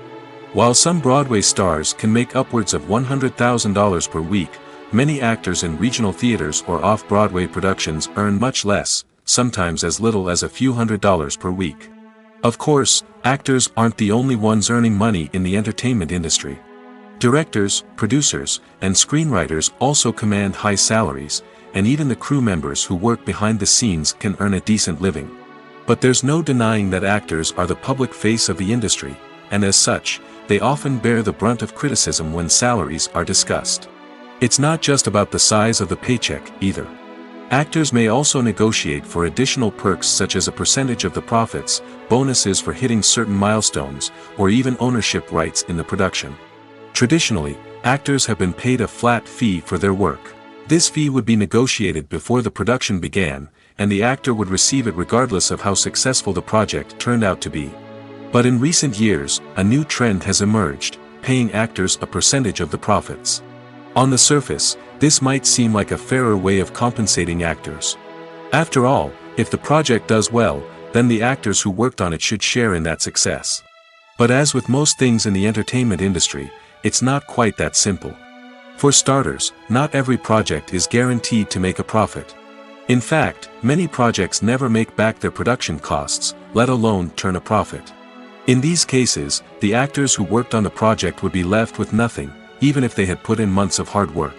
While some Broadway stars can make upwards of $100,000 per week, many actors in regional theaters or off-Broadway productions earn much less, sometimes as little as a few $100s per week. Of course, actors aren't the only ones earning money in the entertainment industry. Directors, producers, and screenwriters also command high salaries, and even the crew members who work behind the scenes can earn a decent living. But there's no denying that actors are the public face of the industry, and as such, they often bear the brunt of criticism when salaries are discussed. It's not just about the size of the paycheck, either. Actors may also negotiate for additional perks such as a percentage of the profits, bonuses for hitting certain milestones, or even ownership rights in the production. Traditionally, actors have been paid a flat fee for their work. This fee would be negotiated before the production began, and the actor would receive it regardless of how successful the project turned out to be. But in recent years, a new trend has emerged, paying actors a percentage of the profits. On the surface, this might seem like a fairer way of compensating actors. After all, if the project does well, then the actors who worked on it should share in that success. But as with most things in the entertainment industry, it's not quite that simple. For starters, not every project is guaranteed to make a profit. In fact, many projects never make back their production costs, let alone turn a profit. In these cases, the actors who worked on the project would be left with nothing, even if they had put in months of hard work.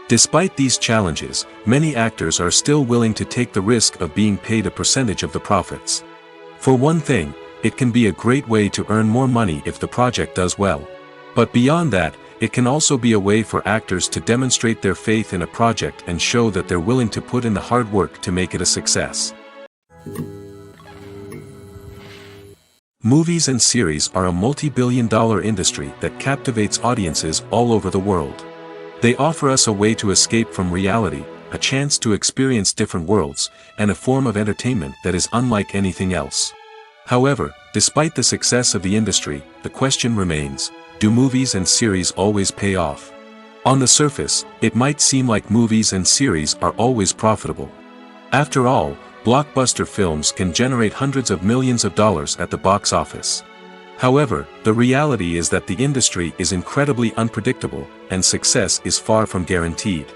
Despite these challenges, many actors are still willing to take the risk of being paid a percentage of the profits. For one thing, it can be a great way to earn more money if the project does well. But beyond that, it can also be a way for actors to demonstrate their faith in a project and show that they're willing to put in the hard work to make it a success. Movies and series are a multi-billion-dollar industry that captivates audiences all over the world. They offer us a way to escape from reality, a chance to experience different worlds, and a form of entertainment that is unlike anything else. However, despite the success of the industry, the question remains, do movies and series always pay off? On the surface, it might seem like movies and series are always profitable. After all, blockbuster films can generate hundreds of millions of dollars at the box office. However, the reality is that the industry is incredibly unpredictable, and success is far from guaranteed.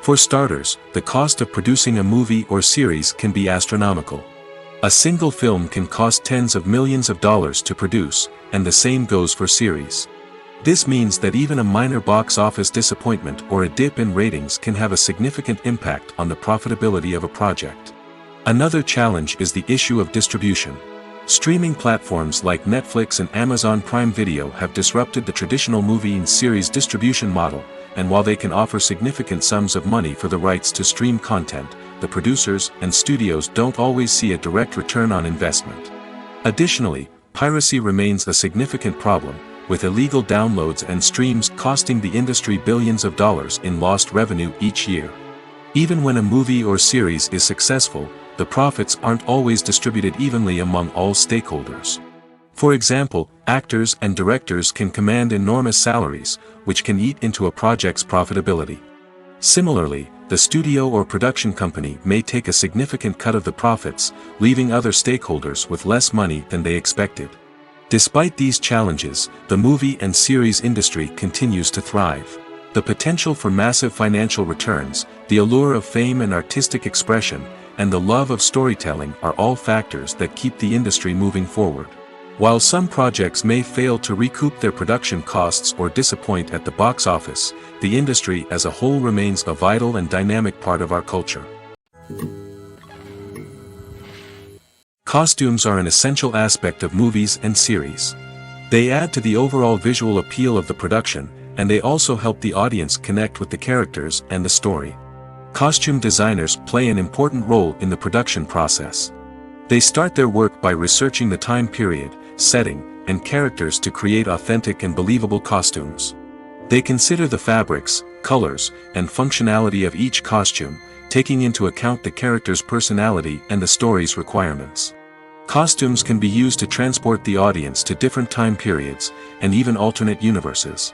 For starters, the cost of producing a movie or series can be astronomical. A single film can cost tens of millions of dollars to produce, and the same goes for series. This means that even a minor box office disappointment or a dip in ratings can have a significant impact on the profitability of a project. Another challenge is the issue of distribution. Streaming platforms like Netflix and Amazon Prime Video have disrupted the traditional movie and series distribution model, and while they can offer significant sums of money for the rights to stream content, the producers and studios don't always see a direct return on investment. Additionally, piracy remains a significant problem, with illegal downloads and streams costing the industry billions of dollars in lost revenue each year. Even when a movie or series is successful, the profits aren't always distributed evenly among all stakeholders. For example, actors and directors can command enormous salaries, which can eat into a project's profitability. Similarly, the studio or production company may take a significant cut of the profits, leaving other stakeholders with less money than they expected. Despite these challenges, the movie and series industry continues to thrive. The potential for massive financial returns, the allure of fame and artistic expression, and the love of storytelling are all factors that keep the industry moving forward. While some projects may fail to recoup their production costs or disappoint at the box office, the industry as a whole remains a vital and dynamic part of our culture. Costumes are an essential aspect of movies and series. They add to the overall visual appeal of the production, and they also help the audience connect with the characters and the story. Costume designers play an important role in the production process. They start their work by researching the time period, setting, and characters to create authentic and believable costumes. They consider the fabrics, colors, and functionality of each costume, taking into account the character's personality and the story's requirements. Costumes can be used to transport the audience to different time periods, and even alternate universes.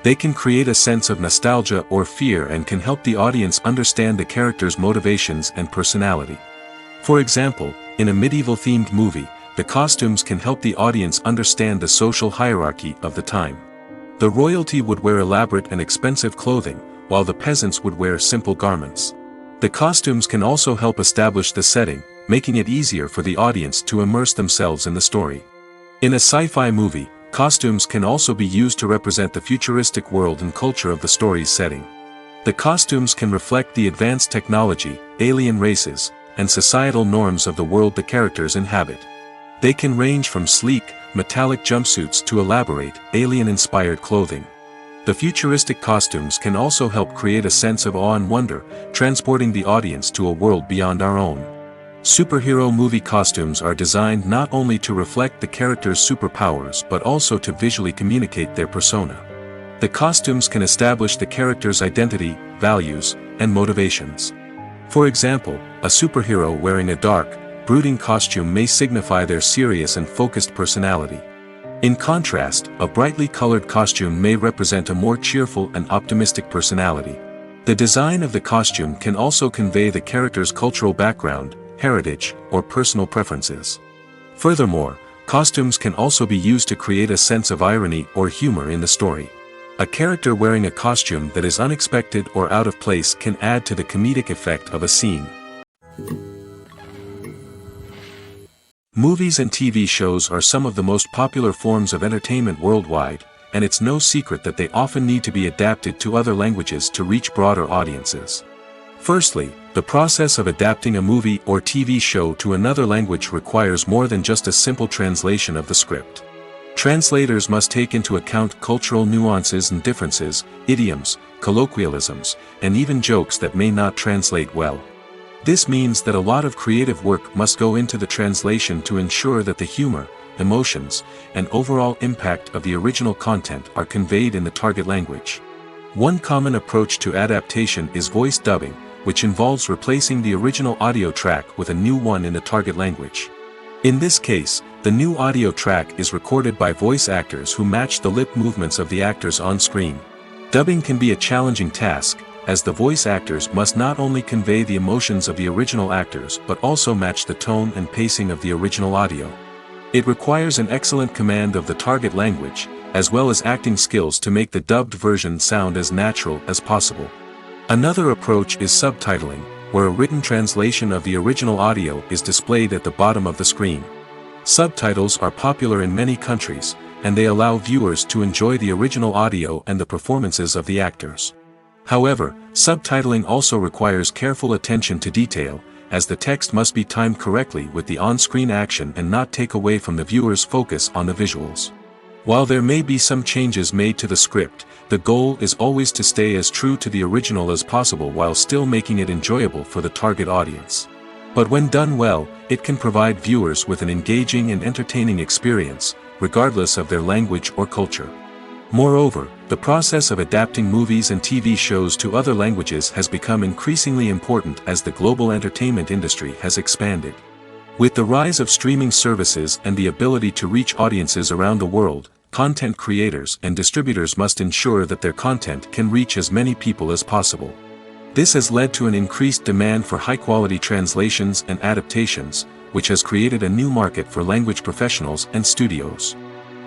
They can create a sense of nostalgia or fear and can help the audience understand the character's motivations and personality. For example, in a medieval-themed movie, the costumes can help the audience understand the social hierarchy of the time. The royalty would wear elaborate and expensive clothing, while the peasants would wear simple garments. The costumes can also help establish the setting, making it easier for the audience to immerse themselves in the story. In a sci-fi movie, costumes can also be used to represent the futuristic world and culture of the story's setting. The costumes can reflect the advanced technology, alien races, and societal norms of the world the characters inhabit. They can range from sleek, metallic jumpsuits to elaborate, alien-inspired clothing. The futuristic costumes can also help create a sense of awe and wonder, transporting the audience to a world beyond our own. Superhero movie costumes are designed not only to reflect the character's superpowers but also to visually communicate their persona. The costumes can establish the character's identity, values, and motivations. For example, a superhero wearing a dark, brooding costume may signify their serious and focused personality. In contrast, a brightly colored costume may represent a more cheerful and optimistic personality. The design of the costume can also convey the character's cultural background, heritage, or personal preferences. Furthermore, costumes can also be used to create a sense of irony or humor in the story. A character wearing a costume that is unexpected or out of place can add to the comedic effect of a scene. Movies and TV shows are some of the most popular forms of entertainment worldwide, and it's no secret that they often need to be adapted to other languages to reach broader audiences. Firstly, the process of adapting a movie or TV show to another language requires more than just a simple translation of the script. Translators must take into account cultural nuances and differences, idioms, colloquialisms, and even jokes that may not translate well. This means that a lot of creative work must go into the translation to ensure that the humor, emotions, and overall impact of the original content are conveyed in the target language. One common approach to adaptation is voice dubbing, which involves replacing the original audio track with a new one in the target language. In this case, the new audio track is recorded by voice actors who match the lip movements of the actors on screen. Dubbing can be a challenging task, as the voice actors must not only convey the emotions of the original actors but also match the tone and pacing of the original audio. It requires an excellent command of the target language, as well as acting skills to make the dubbed version sound as natural as possible. Another approach is subtitling, where a written translation of the original audio is displayed at the bottom of the screen. Subtitles are popular in many countries, and they allow viewers to enjoy the original audio and the performances of the actors. However, subtitling also requires careful attention to detail, as the text must be timed correctly with the on-screen action and not take away from the viewer's focus on the visuals. While there may be some changes made to the script, the goal is always to stay as true to the original as possible while still making it enjoyable for the target audience. But when done well, it can provide viewers with an engaging and entertaining experience, regardless of their language or culture. Moreover, the process of adapting movies and TV shows to other languages has become increasingly important as the global entertainment industry has expanded. With the rise of streaming services and the ability to reach audiences around the world, content creators and distributors must ensure that their content can reach as many people as possible. This has led to an increased demand for high-quality translations and adaptations, which has created a new market for language professionals and studios.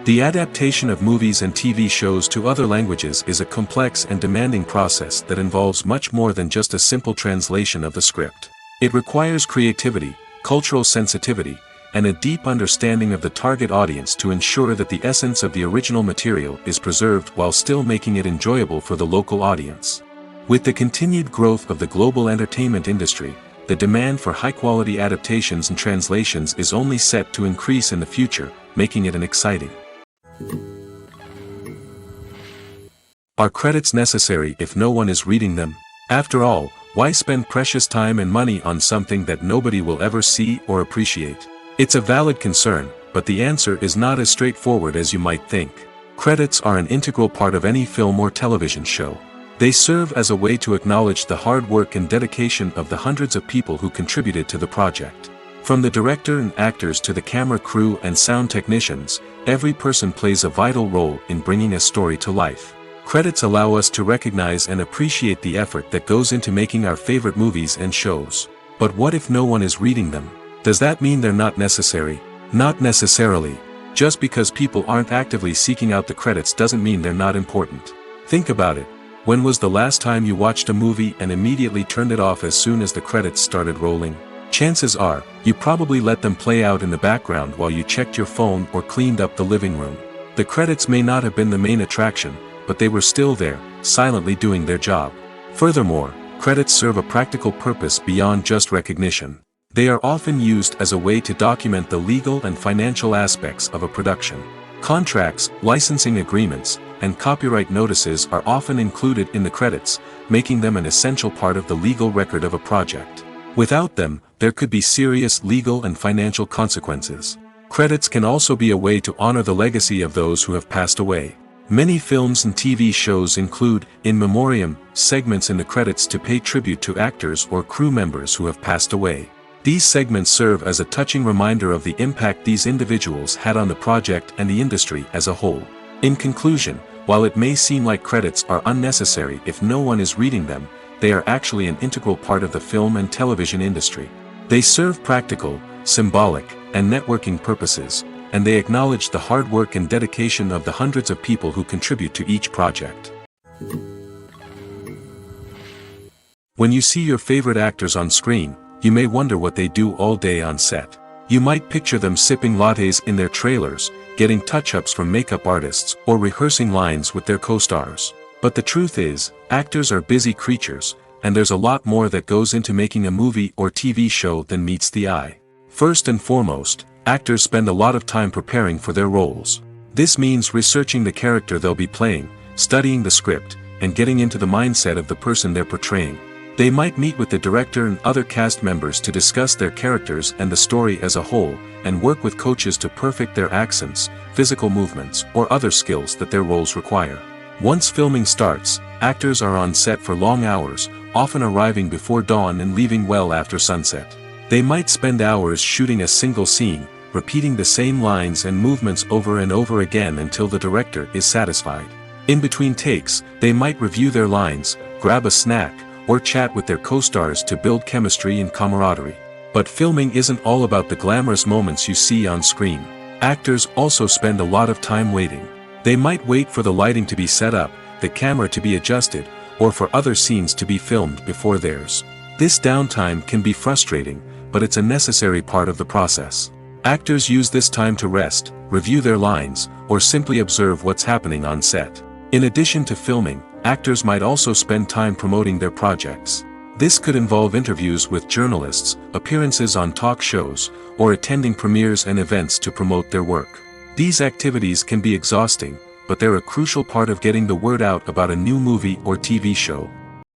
The adaptation of movies and TV shows to other languages is a complex and demanding process that involves much more than just a simple translation of the script. It requires creativity, cultural sensitivity, and a deep understanding of the target audience to ensure that the essence of the original material is preserved while still making it enjoyable for the local audience. With the continued growth of the global entertainment industry, the demand for high-quality adaptations and translations is only set to increase in the future, making it an exciting. Are credits necessary if no one is reading them? After all, why spend precious time and money on something that nobody will ever see or appreciate? It's a valid concern, but the answer is not as straightforward as you might think. Credits are an integral part of any film or television show. They serve as a way to acknowledge the hard work and dedication of the hundreds of people who contributed to the project. From the director and actors to the camera crew and sound technicians, every person plays a vital role in bringing a story to life. Credits allow us to recognize and appreciate the effort that goes into making our favorite movies and shows. But what if no one is reading them? Does that mean they're not necessary? Not necessarily. Just because people aren't actively seeking out the credits doesn't mean they're not important. Think about it. When was the last time you watched a movie and immediately turned it off as soon as the credits started rolling? Chances are, you probably let them play out in the background while you checked your phone or cleaned up the living room. The credits may not have been the main attraction, but they were still there, silently doing their job. Furthermore, credits serve a practical purpose beyond just recognition. They are often used as a way to document the legal and financial aspects of a production. Contracts, licensing agreements, and copyright notices are often included in the credits, making them an essential part of the legal record of a project. Without them, there could be serious legal and financial consequences. Credits can also be a way to honor the legacy of those who have passed away. Many films and TV shows include, in memoriam, segments in the credits to pay tribute to actors or crew members who have passed away. These segments serve as a touching reminder of the impact these individuals had on the project and the industry as a whole. In conclusion, while it may seem like credits are unnecessary if no one is reading them, they are actually an integral part of the film and television industry. They serve practical, symbolic, and networking purposes, and they acknowledge the hard work and dedication of the hundreds of people who contribute to each project. When you see your favorite actors on screen, you may wonder what they do all day on set. You might picture them sipping lattes in their trailers, getting touch-ups from makeup artists, or rehearsing lines with their co-stars. But the truth is, actors are busy creatures, and there's a lot more that goes into making a movie or TV show than meets the eye. First and foremost, actors spend a lot of time preparing for their roles. This means researching the character they'll be playing, studying the script, and getting into the mindset of the person they're portraying. They might meet with the director and other cast members to discuss their characters and the story as a whole, and work with coaches to perfect their accents, physical movements, or other skills that their roles require. Once filming starts, actors are on set for long hours, often arriving before dawn and leaving well after sunset. They might spend hours shooting a single scene, repeating the same lines and movements over and over again until the director is satisfied. In between takes, they might review their lines, grab a snack, or chat with their co-stars to build chemistry and camaraderie. But filming isn't all about the glamorous moments you see on screen. Actors also spend a lot of time waiting. They might wait for the lighting to be set up, the camera to be adjusted, or for other scenes to be filmed before theirs. This downtime can be frustrating, but it's a necessary part of the process. Actors use this time to rest, review their lines, or simply observe what's happening on set. In addition to filming, actors might also spend time promoting their projects. This could involve interviews with journalists, appearances on talk shows, or attending premieres and events to promote their work. These activities can be exhausting, but they're a crucial part of getting the word out about a new movie or TV show.